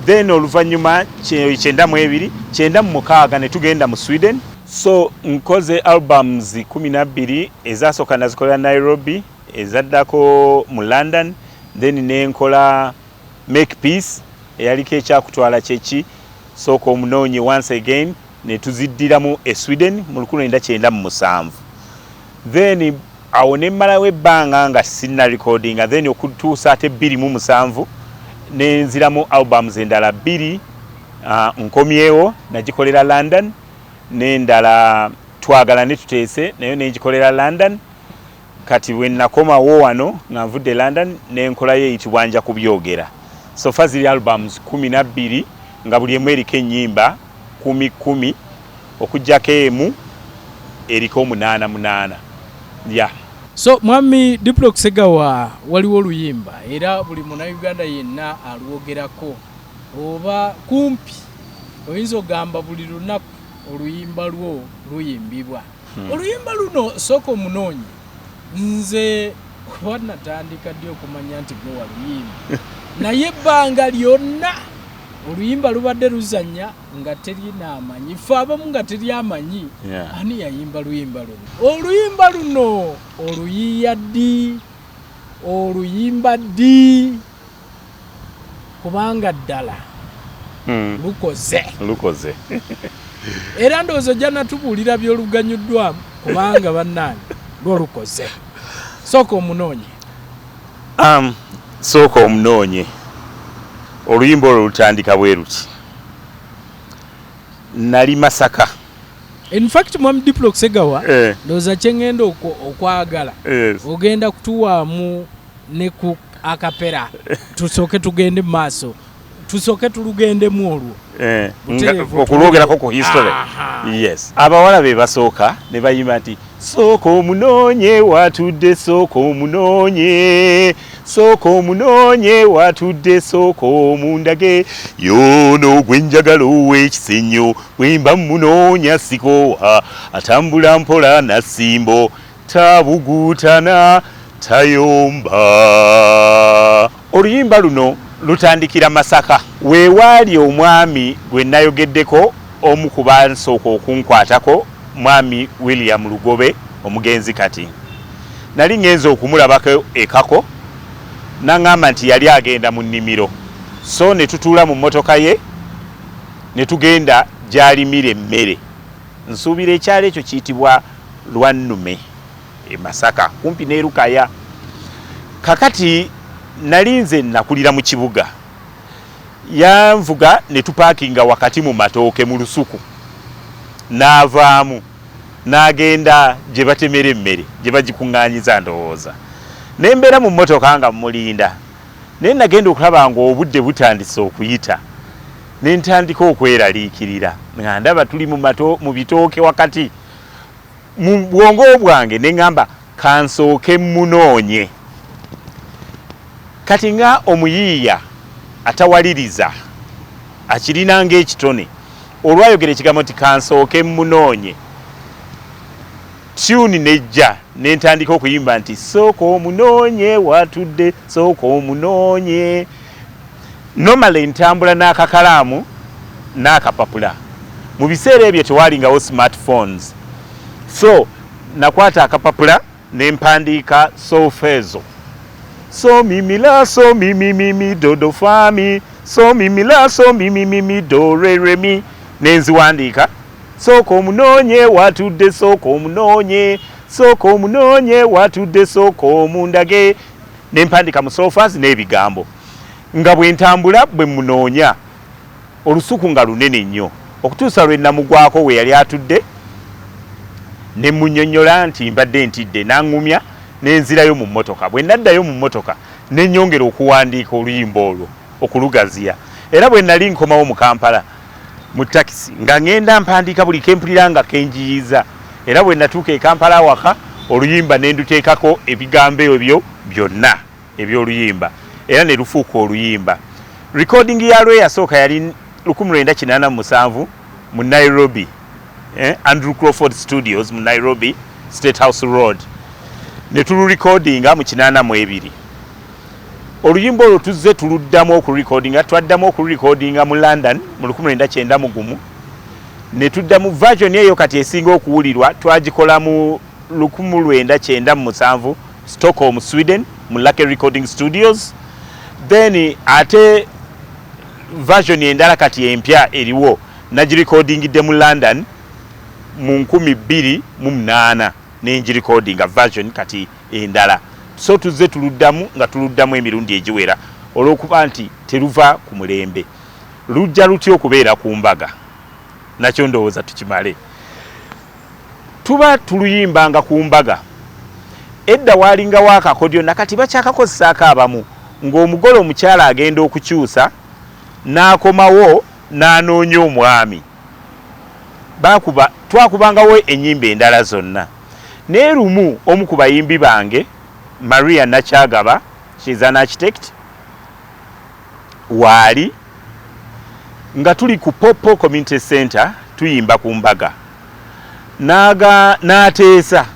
Then oluvannyuma 92 96 ne tugenda mu Sweden. So nkoze albums 12 ezasooka nazikolera Nairobi, ezaddako mu London, then nenkola Make Peace eyaliko ekyakutwala kyeki sooka omunoonye once again ne tuziddiramu e Sweden mu 1997. Then awo ne mmalawo ebbanga nga sinna recordinga, then okutuusa ate 2007 nenziramu albums endala 2 nkomyewo nagikolera London, n'endala twagala ne tuteese nayo negikolera London. Kati bwe nakomawo wano nga nvudde London nenkolayo eyitibwa Nja kubyogera. So far ziri albums 12 nga buli emu eriko ennyimba 10 okujjako emu eriko 8. Yeah. So mwami DIPLOCK Segawa, waliwo oluyimba era buli Munnayuganda yenna alwogerako oba kumpi oyinza ogamba buli lunaku oluyimba lwo luyimbibwa. Oluyimba luno sooka omunoonye nze kuba natandika ddi okumanya nti gwe waluyimba naye ebbanga lyonna oluyimba lubadde luzanya nga terinamanyi, ffe abamu nga teryamanyi ani yayimba luyimba luno. Oluyimba luno oluyiiya ddi, oluyimba ddi, kubanga ddala lukoze era ndowooza ojja natubuulira by'oluganyuddwamu kubanga bannange lwolukoze. Sooka omunoonye. Sooka omunoonye oluyimba olwo lutandika bwe luti. Nali Masaka. In fact mwami DIPLOCK Segawa ndowooza kyengenda okwagala ogenda kutuwaamu ne ku akapera tusooke tugende mu maaso, tusooke tulugendemu olwo okulwogerako ku history. Yes, abawala be basooka ne bayimba nti sooka omunoonye watudde, sooka omunoonye, sooka omunoonye watudde, sooka omundage yono gwe njagala ow'ekisenyo, bwemba munoonya sikoowa, atambula mpola na ssimbo, tabuguutana tayomba. Oluyimba luno lutandikira Masaka, weewaali omwami gwe nayogeddeko omu ku bansooka okunkwatako, mwami William Lugobe omugenzi. Kati nali ngenza okumulabako ekako naŋŋamba nti yali agenda mu nnimiro, so ne tutuula mu mmotoka ye ne tugenda gy'alimira emmere. Nsuubira ekyalo ekyo kiyitibwa Lwannume e Masaka kumpi ne Lukaya. Kakati nali nze nakulira mu kibuga, yanvuga ne tupaakinga wakati mu matooke mu lusuku, n'avaamu n'agenda gye batemera emmere gye bagikuŋŋaanyiza ndowooza. Ne mbeera mu mmotoka nga mulinda, naye nagenda okulaba nga obudde butandise okuyita, ne ntandika okweraliikirira nga ndaba tuli mu bitooke wakati mu bwongo bwange, ne ŋŋamba kansooke munoonye. Kati nga omuyiiya atawaliriza akirina ng'ekitone olwayogera ekigambo nti kansooke munoonye, tune nejja ne ntandika okuyimba nti sooka omunoonye watudde, sooka omunoonye. Normally ntambula n'akakalaamu n'akapapula. Mu biseera ebyo tewalingawo smartphones, so nakwata akapapula ne mpandiika solfezo, so mimila so mimimimi dodo fami, so mimila so mimimimi do re re mi, nenziwandiika sooka omunoonye watudde, sooka omunoonye, sooka omunoonye watudde, sooka omundage, ne mpandika mu solfas n'ebigambo. Nga bwe ntambula bwe munoonya, olusuku nga lunene nnyo okutuusa lwe namugwako we yali atudde, ne munnyonnyola nti mbadde ntidde, n'aŋŋumya nenzirayo mu mmotoka bwe naddayo mu mmotoka ne nnyongera okuwandiika oluyimba olwo okulugaziya era bwe nali nkomawo mu Kampala mu takisi nga ngenda mpandiika buli kempulira nga kenjiyiza era bwe natuuka e Kampala awaka oluyimba ne nduteekako ebigambo ebyo byonna eby'oluyimba era ne lufuuka oluyimba. Recording yalwo eyasooka yali 1987 mu Nairobi, Andrew Crawford Studios mu Nairobi State House Road. Ne tulurecordinga mu 82. Oluyimba olwo tuzze tuluddamu okurecordinga, twaddamu okurecordinga mu London mu 1991. Ne tuddamu version eyo kati esinga okuwulirwa twagikola mu 1997 Stockholm, Sweden mu Lucky Recording Studios. Then ate version endala kati empya eriwo nagirecordingidde mu London mu 2008 nengirecordinga version kati endala. So tuzze tuluddamu nga tuluddamu emirundi egiwera olw'okuba nti teruva ku mulembe. Lujja lutya okubeera ku mbaga nakyo ndowooza tukimale. Tuba tuluyimbanga ku mbaga edda waalingawo akakodyo nakati bakyakakozesaako abamu ng'omugole omukyala agenda okukyusa n'akomawo n'anoonya omwami. Twakubangawo ennyimba endala zonna naye lumu omu ku bayimbi bange Maria Nakyagaba, she's an architect, waali nga tuli ku Popo Community Center tuyimba ku mbaga n'ateesa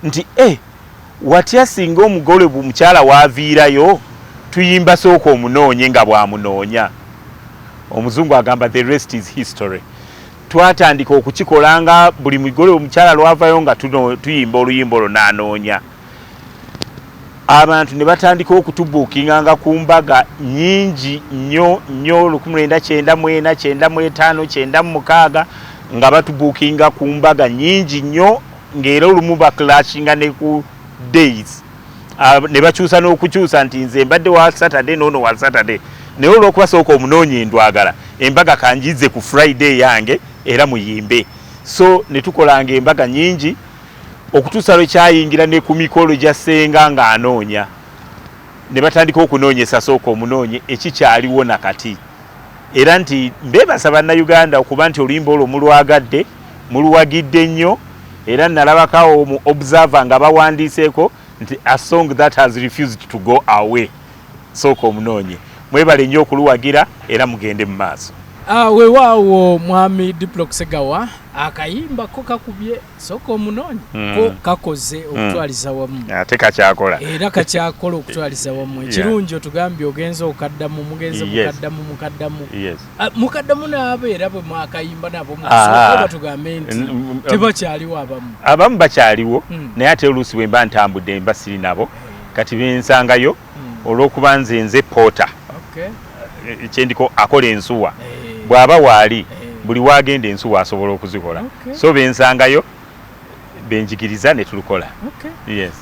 nti watya singa omugole mukyala waaviirayo tuyimba sooka omunoonye nga bw'amunoonya. Omuzungu agamba the rest is history. Twatandika okukikolanga buli mugole omukyala lwavayo nga tuyimba oluyimba olwo n'anoonya. Abantu ne batandika okutubuukinganga ku mbaga nnyingi nnyo 1994, 95, 96 nga batubuukinga ku mbaga nnyingi nnyo ng'era olumu bakilashinga ne ku days. Ne bakyusa n'okukyusa nti nze mbadde wa Saturday noono wa Saturday. Naye olw'okuba sooka omunoonye ndwagala embaga kanjize ku Friday yange era muyimbe. So ne tukolanga embaga nnyingi okutuusa lwe kyayingira ne ku mikolo gya ssenga ng'anoonya. Ne batandika okunoonyesa sooka omunoonye ekikyaliwo nakati. Era nti mbeebasa bannayuganda okuba nti oluyimba olwo mulwagadde, muluwagidde nnyo era nalabakawo mu observer nga bawandiiseeko nti a song that has refused to go away. Sooka omunoonye. Mwebale nnyo okuluwagira era mugende mu maaso. Weewaawo mwami DIPLOCK SEGAWA akayimba ko kakubye sooka omunoonye ko kakoze okutwaliza wamu ate kakyakola era kakyakola okutwaliza wamu. Ekirungi otugambye ogenza okaddamu mugenze mukaddamu mukaddamu n'abeera bwe mwakayimba nabo musooka batugambe nti tebakyaliwo abamu bakyaliwo naye ate oluusi bwe mba ntambudde mba siri nabo kati bensangayo olw'okuba nze poota ekyendiko akola ensuwa bw'aba waali buli waagenda ensuwa asobola okuzikola so bensangayo benjigiriza ne tulukola.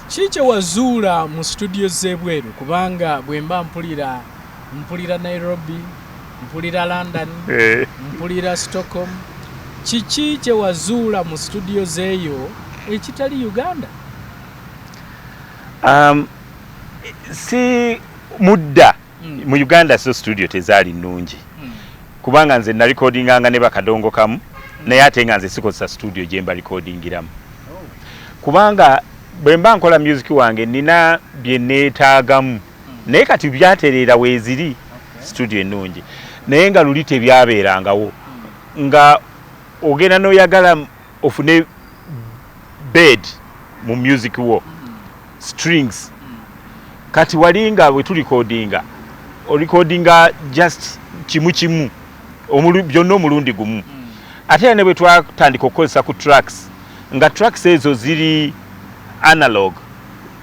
Kiki wazuula mu studio z'ebweru kubanga bwe mba mpulira Nairobi, mpulira London, mpulira Stockholm, kiki kye wazuula mu studio z'eyo ekitali Uganda? Si mudda mu Uganda so studio tezaali nnungi kubanga nze na recordinganga ne bakadongo kamu naye ate nga nze sikozesa studio gye mba recordingiramu kubanga bwe mba nkola music wange nina bye neetaagamu naye kati byatereera weeziri studio ennungi naye nga luli tebyabeerangawo nga ogenda n'oyagala ofune bed mu music wo strings kati walinga bwe tulikodinga orikodinga just kimu byonna omulundi gumu ate ne bwe twatandika okukozesa ku tracks nga tracks ezo ziri analog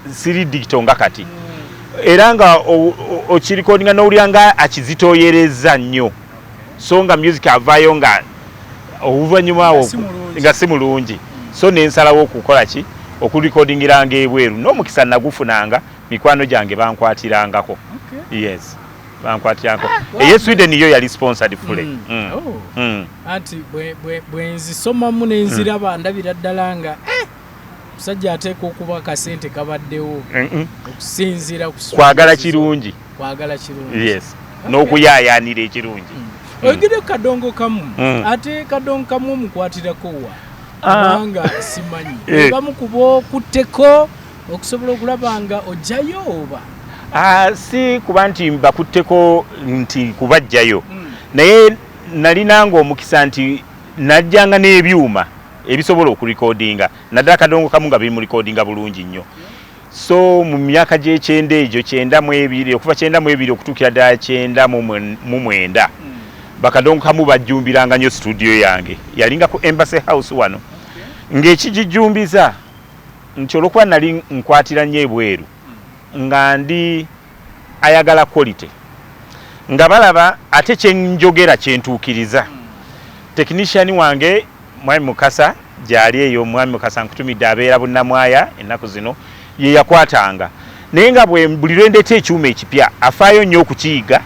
ziri digital nga kati era nga okirikodinga n'owulira nga akizitooyereza nnyo so nga music avaayo nga oluvannyuma nga si mulungi so nensalawo okukola ki okurikodingiranga ebweru n'omukisa nagufunanga mikwano gyange bankwatirangako. Bankwatirangako eye Sweden yo yali sponsored fule anti bwe nzisomamu nenziraba ndabira ddala nga omusajja ateeka okuba akasente kabaddewo okusinziira ku kwagala kirungi yes n'okuyaayaanira ekirungi oyogere kadongo kamu ate kadongo kamu omukwatirako wa kubanga simanyi bamu kuba okutteko okusobola okulaba nga ojjayo oba si kuba nti bakutteko nti kubajjayo naye nalinanga omukisa nti najjanga n'ebyuma ebisobola okurekodinga naddala kadongo kamu nga biri mu rekodinga bulungi nnyo so mu myaka gy'ekyenda egyo 92 okuva 92 okutuukira ddala 99 bakadongo kamu bajjumbiranga nnyo studio yange yalinga ku Embassy House wano ng'ekigijjumbiza nti olwokuba nali nkwatira nnyo ebweru nga ndi ayagala quality nga balaba ate kyenjogera kyentuukiriza technician wange mwami Mukasa gyali eyo mwami Mukasa nkutumidde abeera bunnamwaya ennaku zino ye yakwatanga naye nga buli lwe ndeeta ekyuma ekipya afaayo nnyo okukiyiga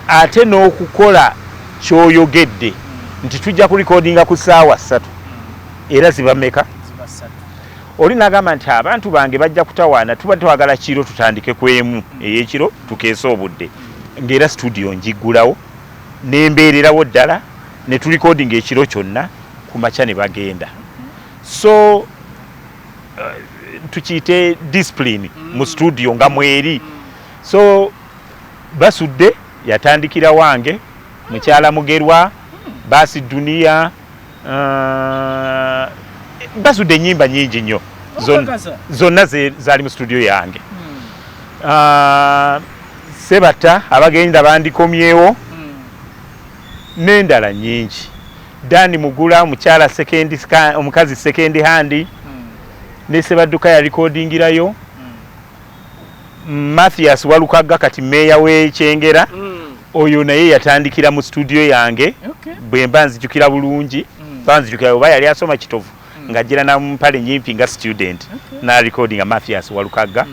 ate n'okukola kyoyogedde nti tujja kulikodinga ku ssaawa 3 era ziba mmeka oli n'agamba nti abantu bange bajja kutawaana tuba twagala kiro tutandike ku emu ey'ekiro tukeesa obudde ng'era studio njiggulawo n'embeererawo ddala ne tulikodinga ekiro kyonna ku makya ne bagenda so tukiyite discipline mu studio nga mweri so basudde yatandikira wange mukyala Mugerwa basi dunia basudde ennyimba nnyingi nnyo zonna zaali mu studio yange Sebata abagenda bandikomyewo n'endala nnyingi Dani Mugula omukyala omukazi second hand ne Sebadduka ya recordingirayo Mathias Walukagga kati meya w'Ekyengera oyo naye yatandikira mu studio yange bwe mba nzijukira bulungi banzijukira oba yali asoma kitovu ng'ajjira na mpale nyimpi nga student na recordinga Mathias Walukagga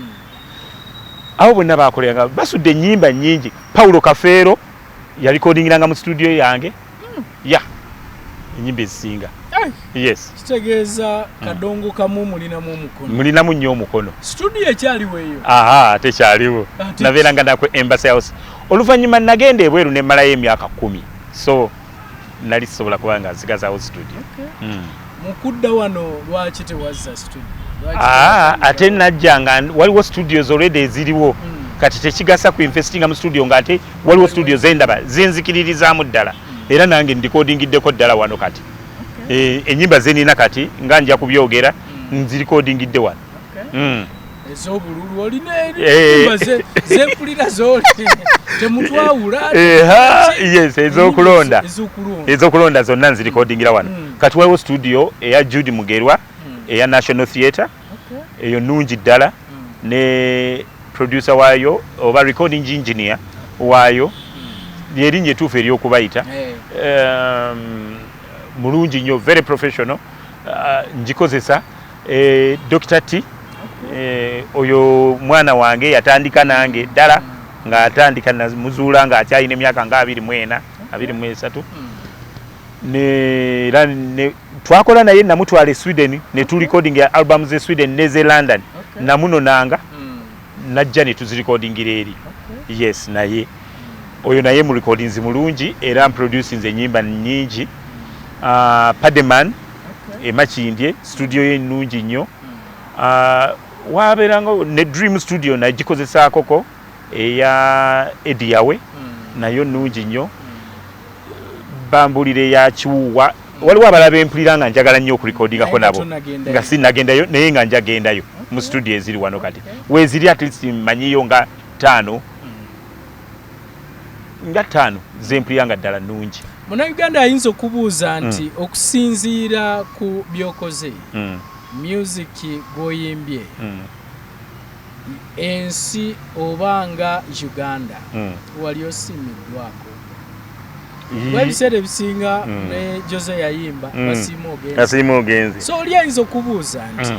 abo bonna bakolanga basudde ennyimba nnyingi Paulo Kafeero ya recordingiranga mu studio yange ennyimba ezisinga yes kitegeeza kadongo kamu mulinamu nnyo omukono studio ekyaliwo eyo tekyaliwo nabeeranga nakwe Embassy House oluvannyuma nagenda ebweru ne mmalayo emyaka 10 so nali sisobola kuba nga nsigazaawo studio mukudda wano lwaki tewazza studio ate najja nga waliwo studios already eziriwo kati tekigasa ku investinga mu studio ng'ate waliwo studios endaba zenzikiririzaamu ddala era nange ndikodingiddeko ddala wano kati ennyimba zenina kati nga nja kubyogera nzirikodingidde wano ez'obululu olina ennyimba zempulira zoli temutwawula yes ezokulonda zonna nzirikodingira wano kati waliwo studio eya Judy Mugerwa eya National Theatre eyo nungi ddala ne producer waayo oba recording engineer waayo lyerinnya etuufu ery'okubayita mulungi nnyo very professional ngikozesa Dr. T oyo mwana wange yatandika nange ddala ng'atandika muzuula ng'akyalina emyaka nga 24 23 twakola naye namutwala e Sweden ne tulikodinga ya album ze Sweden ne ze London namunonanga najja ne tuzirekodingira eri yes naye oyo naye mu recordings mulungi era producing ennyimba nnyingi Pademan Makindye studio ye nnungi nnyo wabeeranga ne Dream Studio nagikozesa koko eya Ediyawe nayo nnungi nnyo bambulire ya Kiwuwa waliwo abalaba empulira nga njagala nnyo okurekodingako nabo nga sinnagendayo naye nga njagendayo mu studio eziri wano kati weeziri at least mmanyiyo nga 5 zempulira nga ddala nnungi Munnayuganda ayinza okubuuza nti okusinziira ku byokoze music gwoyimbye ensi obanga Uganda wali osimiddwako ebiseera ebisinga ne Jose yayimba basiima ogenzi so oli ayinza okubuuza nti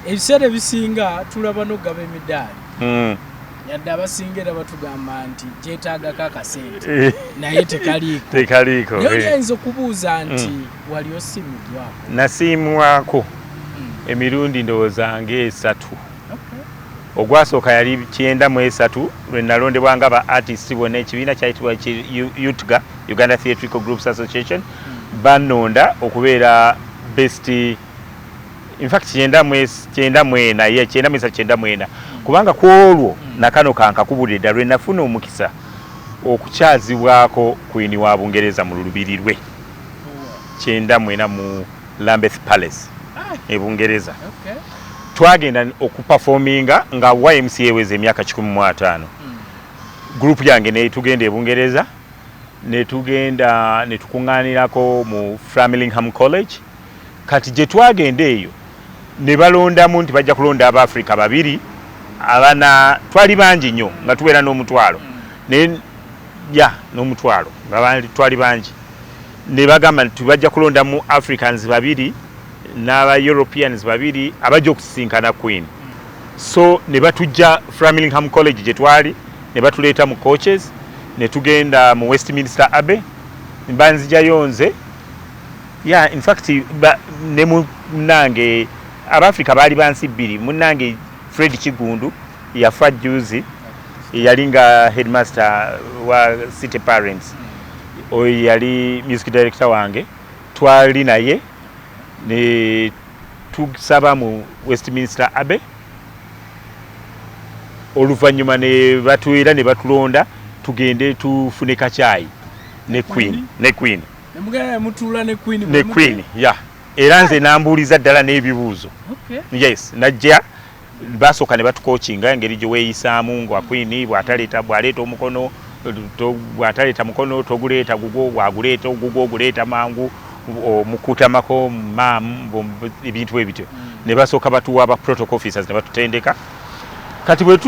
ebiseera ebisinga tulaba n'ogaba emidaali yadde abasinga era batugamba nti kyetaagako akasente naye tekaliiko naye oli ayinza okubuuza nti wali osimiddwako nasiimwako emirundi ndowooza ng'esatu. Ogwasooka yali 93 lwe nalondebwa nga ba artist bonna ekibiina kyayitibwa UTGA, Uganda Theatrical Groups Association, bannonda okubeera best, in fact 94 kubanga ku olwo nakano kankakubulira ddala lwe nafuna omukisa okukyazibwako Queen wa Bungereza mu lubiri lwe 94 mu Lambeth Palace e Bungereza. Twagenda okuperforminga nga YMCA eweze emyaka 15. Group yange ne tugenda e Bungereza, ne tugenda ne tukungaanirako mu Framingham College. Kati gye twagenda eyo ne balondamu nti bajja kulonda Abafrika babiri abana twali bangi nnyo nga tubeera n'omutwalo n'omutwalo nga twali bangi, ne bagamba nti bajja kulonda mu Africans babiri n'aba Europeans babiri abajja okusisinkana Queen. So ne batujja Framingham College gye twali, ne batuleeta mu coaches, ne tugenda mu Westminster Abbey, mbanzijayo nze. In fact ne munange Abafrika baali bansi bbiri, munange Fred Kigundu yafa juzi, yali nga headmaster wa City Parents, oyo yali music director wange, twali naye ne tusaba mu Westminster Abbey. Oluvannyuma ne batuweera ne batulonda tugende tufune kacaayi ne Queen. Ne Queen, yeah. Era nze nambuuliza ddala n'ebibuuzo. Yes, najja basooka ne batukoochinga engeri gye weeyisaamu nga Queen bw'aleeta omukono, bw'ataleeta mukono toguleeta gugwo, bw'aguleeta ogugwo oguleeta mangu, omukutamako maamu, ebintu ebityo. Ne basooka batuwa aba protocol officers ne batutendeka. Kati bwe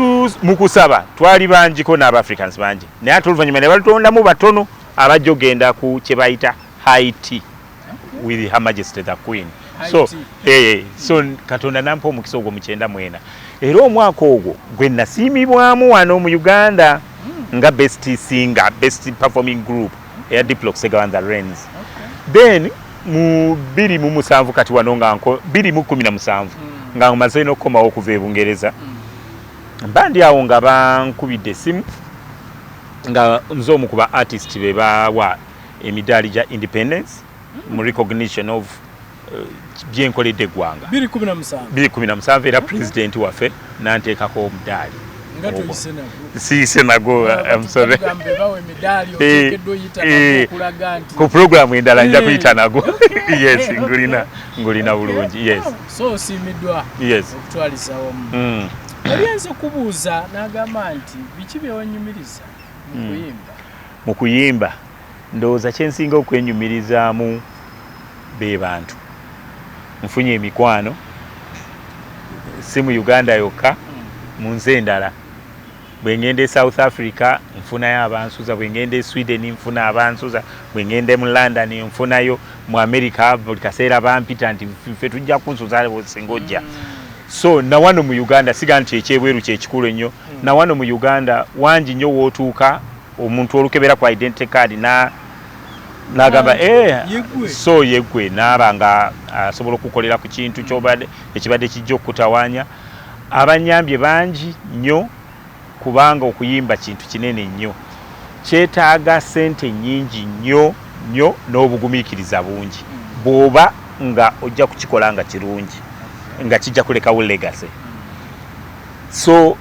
mu kusaba twali bangiko n'Aba-Africans bangi, naye ate oluvannyuma ne batutondamu batono abajja ogenda ku kye bayita high tea with Her Majesty the Queen. So Katonda nampa omukisa ogwo mu 94. Era omwaka ogwo gwe nasiimibwamu wano mu Uganda nga best singer, best performing group eya DIPLOCK SEGAWA and the Wrens. Then mu 2007 kati wano nga 2017 nga maze n'okukomawo okuva e Bungereza, bandi awo nga bankubidde essimu nga nze omu ku ba artist be bawa emidaali gya independence mu recognition of byenkoledde eggwanga 2017 era president waffe nanteekako omudaali siise nago. I'm sorry, ku programu endala nja kuyita nago. Yes, ngulina bulungi. Yes, so osiimiddwa okutwaliza wamu. Alianza kubuuza n'agamba nti biki byewanyumiriza mu kuyimba. Ndowooza kyensinga okwenyumirizaamu be bantu. Nfunye emikwano si mu Uganda yokka, mu nsi endala. Bwe ngenda e South Africa nfunayo abansuza, bwe ngenda e Sweden nfuna abansuza, bwe ngenda mu London nfunayo, mu America buli kaseera bampita nti ffe tujja kunsuza singa ojja. So na wano mu Uganda siga nti ekyebweru kyekikulu ennyo. Na wano mu Uganda wangi nnyo wootuuka omuntu olukebera ku identity card n'agamba so yeggwe n'aba nga asobola okukolera ku kintu ekibadde kijja okutawaanya. Abanyambye bangi nnyo kubanga okuyimba kintu kinene nnyo, kyetaaga ssente nnyingi nnyo n'obugumiikiriza bungi bw'oba nga ojja kukikola nga kirungi, nga kijja kulekawo legacy. So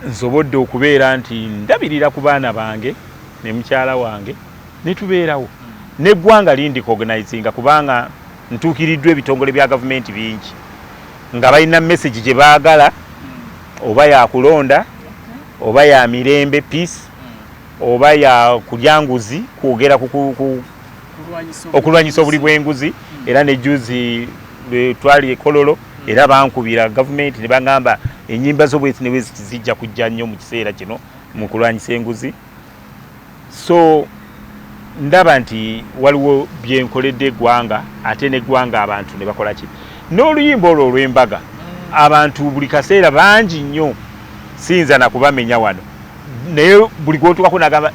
nsobodde okubeera nti ndabirira ku baana bange ne mukyala wange ne tubeerawo n'eggwanga lindicognizinga kubanga ntuukiriddwa ebitongole bya gavumenti bingi nga balina message gye baagala, oba yakulonda, oba ya mirembe peace, oba ya kulyanguzi kwogera okulwanyisa obuli bw'enguzi. Era ne juzi twali e Kololo era bankubira gavumenti ne bagamba ennyimba z'obwezi ne zijja kujja nnyo mu kiseera kino mu kulwanyisa enguzi. So ndaba nti waliwo byenkoledde eggwanga ate n'eggwanga abantu ne bakola ki. N'oluyimba olwo olw'embaga abantu buli kaseera bangi nnyo, siyinza na kubamenya wano, naye buli gwotukako nagamba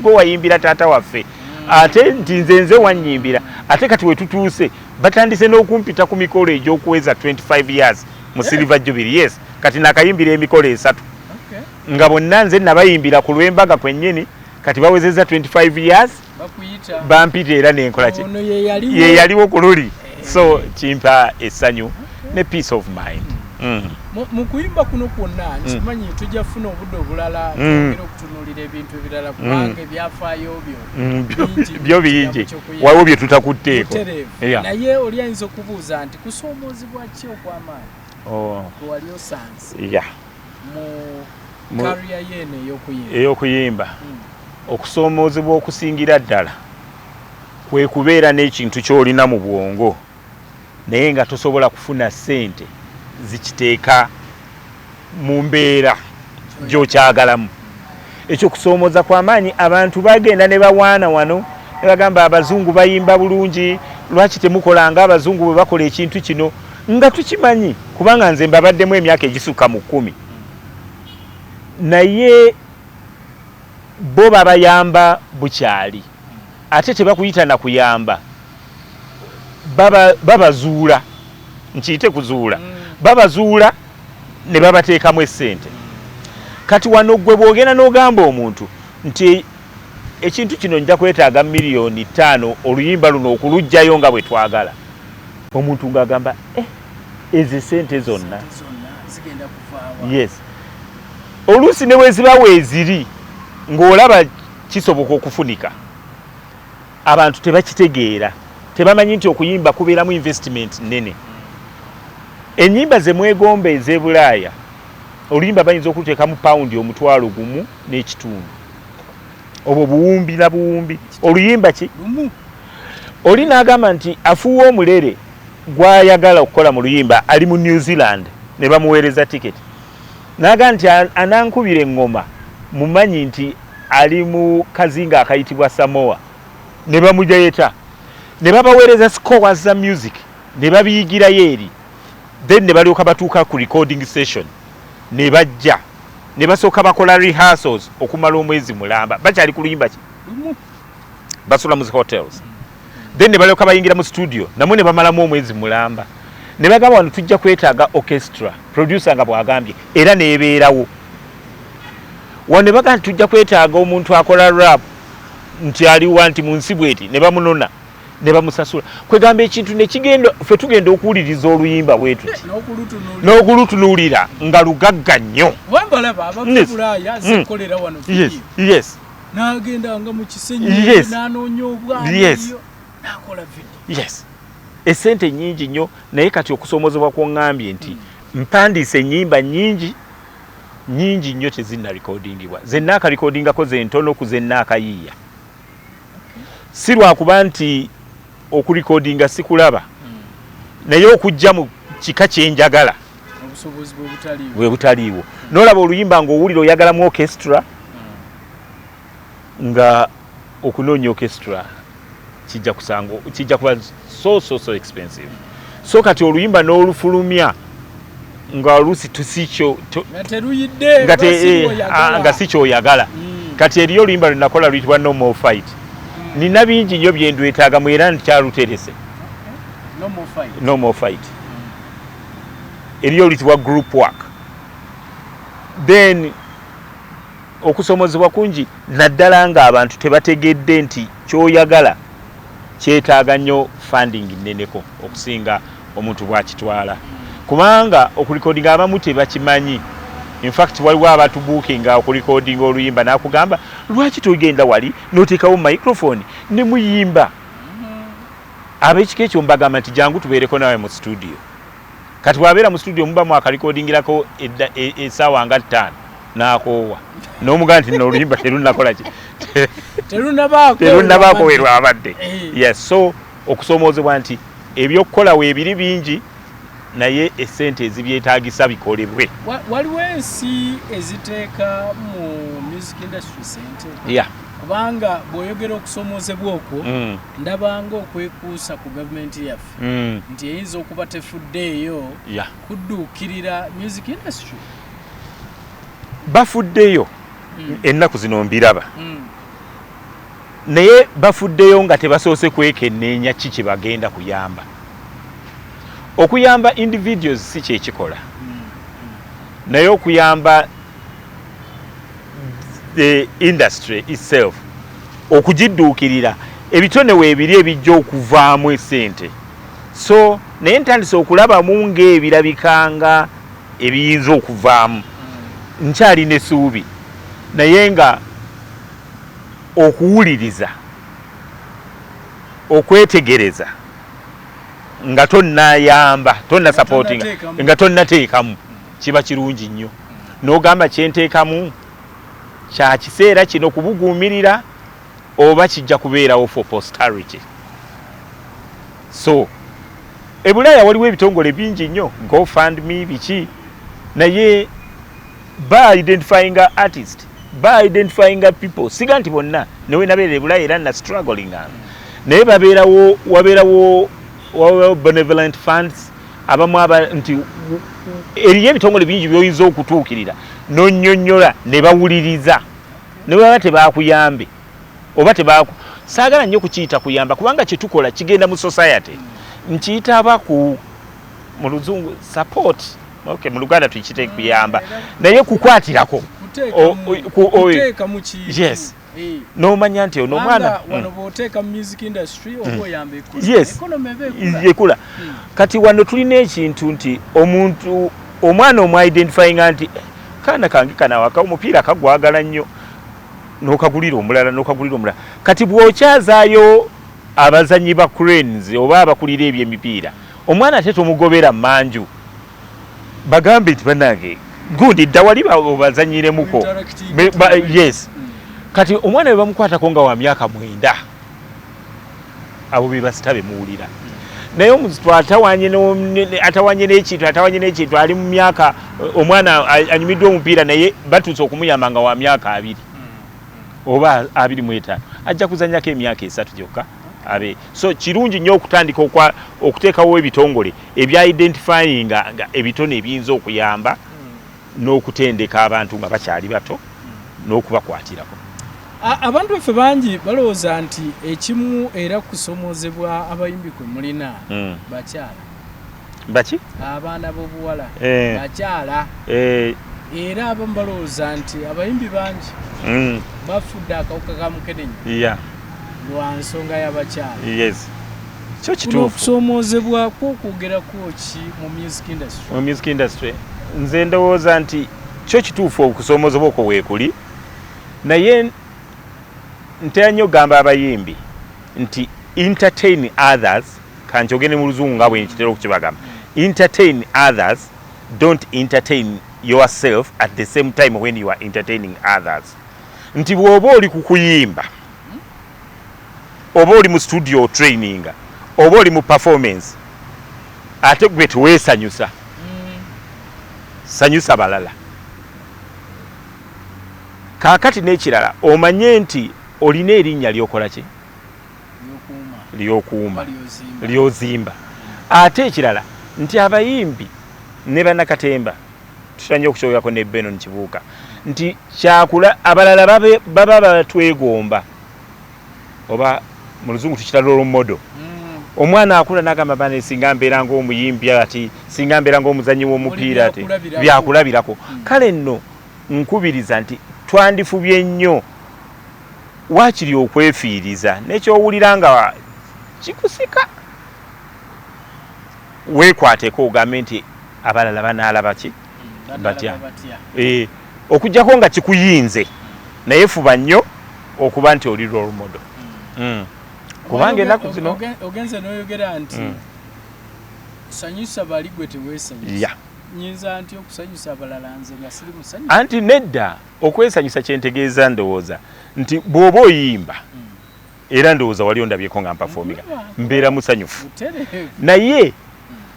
gwe wayimbira taata waffe, ate nti nze wannyimbira. ate kati we tutuuse batandise n'okumpita ku mikolo egy'okuweza 25 years mu Silver Jubilee. Yes, kati nakayimbira emikolo 3 nga bonna nze nabayimbira ku lw'embaga kwennyini kati bawezeza 25 years bampita era nenkola ki ye yaliwo ku luli. So kimpa essanyu ne peace of mind. Mu kuyimba kuno kwonna nkimanyi tujja funa obudde obulala twongera okutunuulira ebintu ebirala kubanga ebyafaayo byo bingi waliwo bye tutakutteeko. Naye oli ayinza okubuuza nti kusoomozebwa ki okw'amaanyi wali osanze mu kariya yeeno ey'okuyimba? Okusoomozebwa okusingira ddala kwe kubeera n'ekintu ky'olina mu bwongo naye nga tosobola kufuna ssente zikiteeka mu mbeera gy'okyagalamu. Ekyo kusoomoza kw'amaanyi abantu bagenda ne bawaana wano ne bagamba abazungu bayimba bulungi, lwaki temukola nga abazungu bwe bakola ekintu kino? Nga tukimanyi kubanga nze mbabaddemu emyaka egisukka mu 10 naye bo babayamba bukyali ate tebakuyita na kuyamba, babazuula nkiyite kuzuula. Babazuula ne babateekamu essente. Kati wano gwe bwogenda n'ogamba omuntu nti ekintu kino nja kwetaaga miliyoni 5 oluyimba luno okulugjayo nga bwe twagala, omuntu ng'agamba ezo sente zonna zigenda kuvaawa. Yes, oluusi ne weziba weeziri ng'olaba kisoboka okufunika, abantu tebakitegeera, tebamanyi nti okuyimba kubeeramu investment nnene. Ennyimba ze mwegomba ez'Ebulaaya oluyimba bayinza okuteekamu paundi 1,500 obwo buwumbi na buwumbi. Oluyimba ki oli n'agamba nti afuuwa omulere gw'ayagala okukola mu luyimba ali mu New Zealand ne bamuweereza tiketi, n'agamba nti anankubira eŋŋoma mumanyi nti ali mu kazinga akayitibwa Samoa, ne bamujayeta ne babaweereza scores za music ne babiyigirayo eri. Then ne balyoka batuuka ku recording session ne bajja ne basooka bakola rehearsals okumala omwezi mulamba. Bakyali ku luyimba ki basula mu hotels. Then ne balyoka bayingira mu studio namwe ne bamalamu omwezi mulamba. Ne bagamba wano tujja kwetaaga orchestra, producer nga bw'agambye era neebeerawo. Wano ne bagamba tujja kwetaaga omuntu akola rap nti aliwa nti mu nsi bweti ne bamunona ne bamusasula. Kwegamba ekintu ne kigenda ffe tugenda okuwuliriza oluyimba bwetu n'okulutunuulira nga lugagga nnyo. Wambalaba abakubulaaya zikolera wano. Yes. N'agenda nga mu kisenyi n'anoonya obwami n'akola video. Yes. Essente nnyingi nnyo naye kati okusoomozebwa kw'oŋŋambye nti mpandiise ennyimba nnyingi nnyo tezinna recordingibwa. Ze nnaaka recordingako ze ntono ku ze nnaaka yiiya. Si lwakuba nti okurecordinga sikulaba naye okujja mu kika kyenjagala obusobozi bwe butaliiwo. N'olaba oluyimba ng'owulira oyagalamu orchestra nga okunoonya orchestra kijja kuba so expensive. So kati oluyimba n'olufulumya nga oluusi tusikyo nga si kyoyagala. Kati eriyo oluyimba lwe nakola luyitibwa No More Fight. Nina bingi nnyo bye ndwetaaga mu era nkyaluterese. No More Fight. Eriyo oluyitibwa Group Work. Then okusomozebwa kungi naddala nga abantu tebategedde nti kyoyagala kyetaaga nnyo funding nneneko okusinga omuntu bw'akitwala. Kubanga okulikodinga abamu tebakimanyi. In fact waliwo abatubuukinga okulikodinga oluyimba n'akugamba lwaki togenda wali n'oteekawo microphone ne muyimba. Ab'ekika ekyo mbagamba nti jangu tubeereko nawe mu studio. Kati bw'abeera mu studio muba mwakalikodingirako essaawa nga 5 n'akoowa n'omugamba nti n'oluyimba terunnakola ki terunnabaako we lwabadde. Yes, so okusoomozebwa nti ebyokukola weebiri bingi naye essente ezibyetaagisa bikolebwe. Waliwo ensi eziteeka mu music industry sente? Yeah. Kubanga bw'oyogera okusoomozebwa okwo ndabanga okwekuusa ku gavumenti yaffe nti eyinza okuba tefuddeeyo kudduukirira music industry. Bafuddeyo ennaku zino mbiraba naye bafuddeyo nga tebasoose kwekenneenya ki kye bagenda kuyamba. Okuyamba individuals si kyekikola, naye okuyamba the industry itself, okugidduukirira ebitone weebiri ebijja okuvaamu esente. So naye ntandise okulabamu ng'ebirabikanga ebiyinza okuvaamu. Nkyalina essuubi, naye nga okuwuliriza, okwetegereza nga tonnayamba, tonna supporting, nga tonnateekamu, kiba kirungi nnyo. N'ogamba kyenteekamu kya kiseera kino kubuguumirira oba kijja kubeerawo for posterity. So ebulaaya waliwo ebitongole bingi nnyo, GoFundMe biki, naye ba identifying artist, ba identifying people, siga nti bonna newe nabeera ebulaaya era na struggling, naye wabeerawo benevolent funds abamu nti eriyo ebitongole bingi byoyinza okutuukirira n'onnyonnyola ne bawuliriza ne baba tebakuyambe oba saagala nnyo kukiyita kuyamba kubanga kye tukola kigenda mu society, nkiyita abaku mu luzungu support, okay, mu Luganda tukiyita kuyamba, naye kukwatirako kuteeka mu kintu. Yes. N'omanya nti ono omwana wano bw'oteeka mu music industry oba oyamba economy ekula. Kati wano tulina ekintu nti omwana omu-identifying nti kaana kange kanawaka omupiira kagwagala nnyo, n'okagulira omulala. Kati bw'okyazaayo abazanyi ba cranes oba abakulira eby'emipiira, omwana ate tomugobera manju, bagambe nti bannange gundi dda wali bazanyiremuko. Yes. Kati omwana we bamukwatako nga wa myaka 9, abo be basita bemuwulira. Naye omuntu atawanye n'ekintu ali mu myaka, omwana anyumiddwa omupiira naye batuuse okumuyamba nga wa myaka 2 oba 25, ajja kuzannyako emyaka 3 gyokka abe. So kirungi nnyo okutandika okuteekawo ebitongole ebya identifying nga ebitone ebiyinza okuyamba n'okutendeka abantu nga bakyali bato n'okubakwatirako. Abantu baffe bangi balowooza nti ekimu era kusomoozebwa abayimbi kwe mulina bakyala. Baki? Abaana b'obuwala bakyala. Era abamu balowooza nti abayimbi bangi bafudde akawuka ka mukenenya lwa nsonga y'abakyala. Yes. Kyo kituufu. Okusomoozebwa kw'okwogerako ki mu music industry? Mu music industry nze ndowooza nti kyo kituufu okusomoozebwa okwo weekuli, naye ntera nnyo gamba abayimbi nti entertain others, kankyogere mu luzungu nga bwe nkitera okukibagamba, entertain others, don't entertain yourself at the same time when you are entertaining others. Nti bw'oba oli ku kuyimba, oba oli mu studio training, oba oli mu performance, ate gwe teweesanyusa, sanyusa balala. Kaakati n'ekirala omanye nti olina erinnya lyokola ki? Lyokuuma, lyozimba. Ate ekirala nti abayimbi ne bannakatemba tutanye okukyogako ne Beno Kibuuka nti kyakula abalala baba batwegomba oba mu luzungu tukita role model. Omwana akula n'agamba bane singa mbeera ng'omuyimbi ati, singa mbeera ng'omuzannyi w'omupiira ati, byakulabirako. Kale nno nkubiriza nti twandifubye nnyo waakiri okwefiiriza n'ekyowulira nga kikusika weekwateko ogambe nti abalala banaalaba ki batya. Okuggyako nga kikuyinze naye fuba nnyo okuba nti oli role model. Kubanga ennaku zino ogenze n'oyogera nti sanyusa bali gwe teweesanyusa. Nyinza nti okusanyusa abalala nze nga siri musanyusa. Anti nedda okwesanyusa kyentegeeza ndowooza nti bw'oba oyimba era ndowooza wali ondabyeko nga mpafominga mbeera musanyufu, naye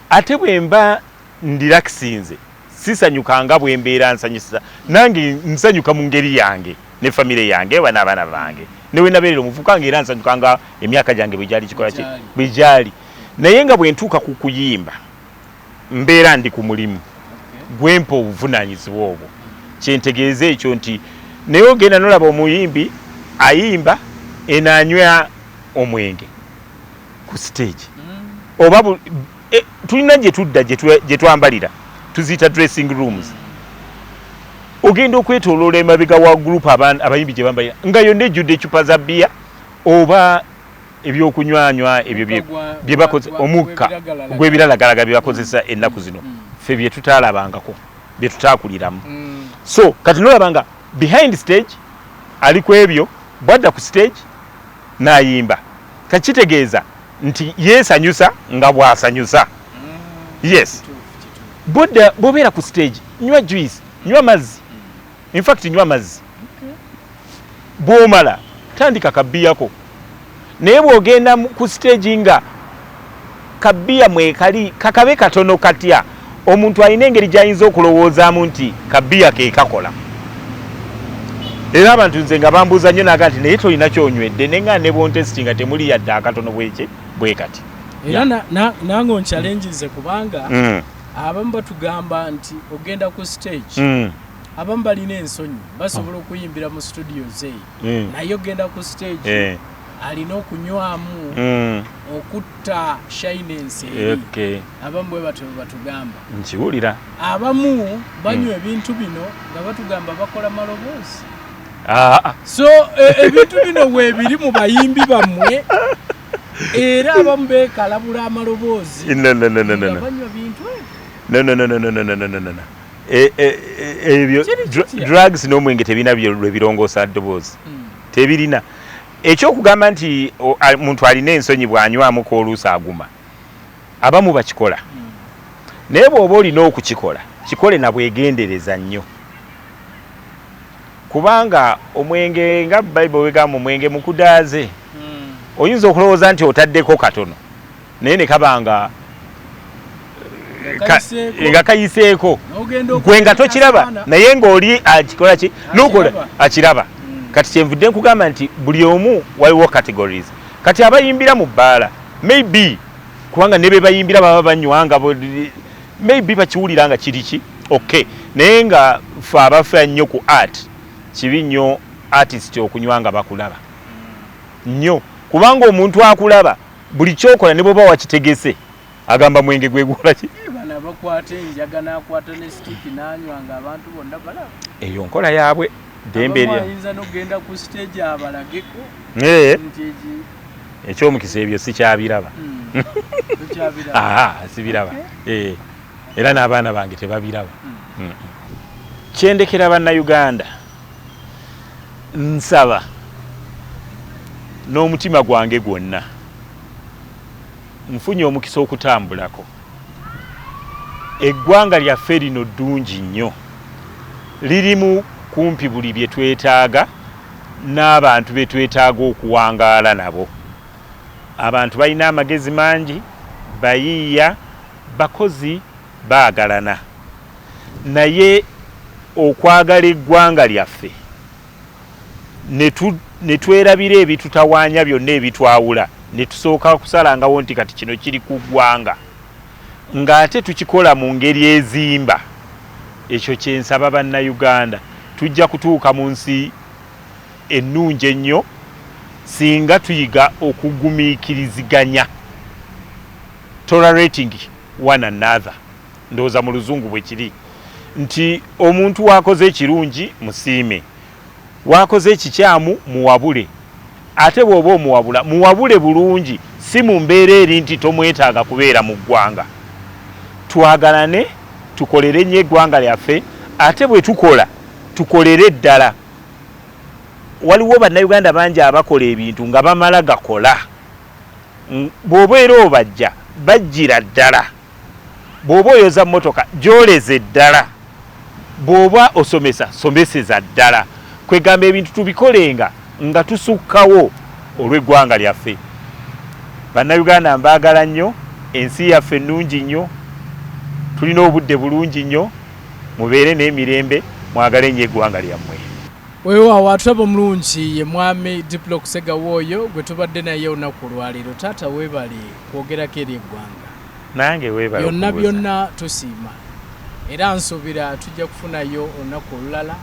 ate bwe mba ndirakisinze sisanyukanga bwe mbeera nsanyusa. Nange nsanyuka mu ngeri yange ne famire yange n'abaana bange newe nabeerera omuvuka nga era nsanyukanga emyaka gyange bwe gyali kikola ki bwe gyali. Naye nga bwe ntuuka ku kuyimba mbeera ndi ku mulimu gwempa obuvunaanyizibwa obwo. Kyentegeeza ekyo nti naye ogenda nolaba omuyimbi ayimba enanywa omwenge ku stage oba tulina gye tudda gye twambalira tuziyita dressing rooms ogenda okwetooloola emabega wa group abayimbi gye bambalira nga yonna ejjudde ecupa za bbiya oba ebyokunywanywa ebyo bye bakoze omukka gw'ebiralagalaga bye bakozesa ennaku zino ffe bye tutaalabangako bye tutaakuliramu so kati nolabanga behind stage ali ku ebyo bwadda ku stage n'ayimba kakitegeeza nti yeesanyusa nga bw'asanyusa yes bw'obeera ku stage nywa juice nywa mazzi in fact nywa mazzi bw'omala tandika kabbiyako naye bw'ogenda ku stage nga kabbiya mwekali kakabe katono katya omuntu alina engeri gy'ayinza okulowoozaamu nti kabbiya ke kakola era abantu nze nga bambuuza nnyo naga nti naye tolina kyonywedde nenga ne bontesiti nga temuli yadde akatono bwe kati era nange onkyalengize kubanga abamu batugamba nti ogenda ku stage abamu balina ensonyi basobola okuyimbira mu studio ze naye ogenda ku stage alina okunywamu okutta shinensi eri abamu bwe batugamba nkiwulira abamu banywa ebintu bino nga batugamba bakola maloboozi so ebintu bino weebiri mu bayimbi bammwe era abamu beekalabula amaloboozi banywa bintu ebyo drugs n'omwenge tebirina lwe birongoosa ddoboozi tebirina ekyokugamba nti muntu alina ensonyi bw'anywamuko oluusi aguma abamu bakikola naye bw'oba olina okukikola kikole na bwegendereza nnyo kubanga omwenge nga Bayibuli wegamba omwenge mukudaaze oyinza okulowooza nti otaddeko katono naye ne kabanga nga kayiseeko gwe nga tokiraba naye ng'oli akikola ki n'okola akiraba kati kyenvudde nkugamba nti buli omu waliwo categories kati abayimbira mu bbaala maybe kubanga ne be bayimbira baba banywanga maybe bakiwulira nga kiri ki okay naye nga fe abafa nnyo ku art kibi nnyo artist okunywa nga bakulaba nnyo kubanga omuntu akulaba buli kyokola ne bwoba wakitegese agamba mwenge gwegula ki bana bakwate enjaga n'akwata ne stick n'anywa nga abantu bonna balaba eyo nkola yaabwe dembeerya ayinza n'ogenda ku stage abalageko ekyomukisa ebyo sikyabiraba sibiraba era n'abaana bange tebabiraba kyendekera bannayuganda nsaba n'omutima gwange gwonna nfunye omukisa okutambulako eggwanga lyaffe lino ddungi nnyo lirimu kumpi buli bye twetaaga n'abantu be twetaaga okuwangaala nabo abantu balina amagezi mangi bayiiya bakozi baagalana naye okwagala eggwanga lyaffe ne twerabira ebitutawaanya byonna ebitwawula ne tusooka kusalangawo nti kati kino kiri ku ggwanga ng'ate tukikola mu ngeri ezimba ekyo kyensaba bannayuganda tujja kutuuka mu nsi ennungi ennyo singa tuyiga okugumiikiriziganya tolerating one another ndowooza mu luzungu bwe kiri nti omuntu waakoze ekirungi musiime waakoze ekikyamu muwabule ate bw'oba omuwabula muwabule bulungi si mu mbeera eri nti tomwetaaga kubeera mu ggwanga twagalane tukolere nnyo eggwanga lyaffe ate bwe tukola tukolere ddala waliwo bannayuganda bangi abakola ebintu nga bamala gakola bw'oba era obajja bajjira ddala bw'oba oyoza mmotoka gyoleze ddala bw'oba osomesa someseza ddala kwegamba ebintu tubikolenga nga tusukkawo olw'eggwanga lyaffe bannayuganda mbaagala nnyo ensi yaffe ennungi nnyo tulina obudde bulungi nnyo mubeere n'emirembe mwagale nnyo eggwanga lyammwe weewaawo atulaba omulungi ye mwami DIPLOCK SEGAWA oyo gwe tubadde naye olunaku olwaleero taata weebale kwogerako eri eggwanga nange weebale byonna tusiima era nsuubira tujja kufunayo olunaku olulala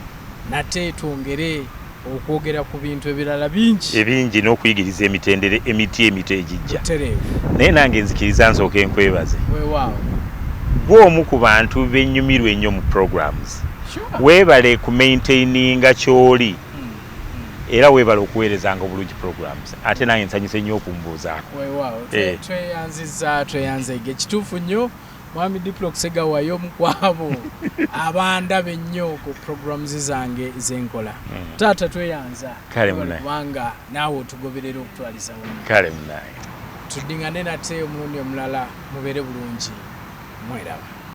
nate twongere okwogera ku bintu ebirala bingi n'okuyigiriza emitendere emiti egijja tereevu naye nange nzikiriza nsooka enkwebaze weewaawo bw'omu ku bantu bennyumirwa ennyo mu programs weebale ku maintaininga ky'oli era weebale okuweerezanga obulungi programs ate nange nsanyuse nnyo okumbuuzaako weewaawo tweyanzege kituufu nnyo mwami Diplock Segawa y'omu kwabo abandaba ennyo ku programs zange zenkola taata tweyanza kubanga naawe otugoberera okutwaliza kale munaye tuddingane nate omurundi omulala mubeere bulungi mweraba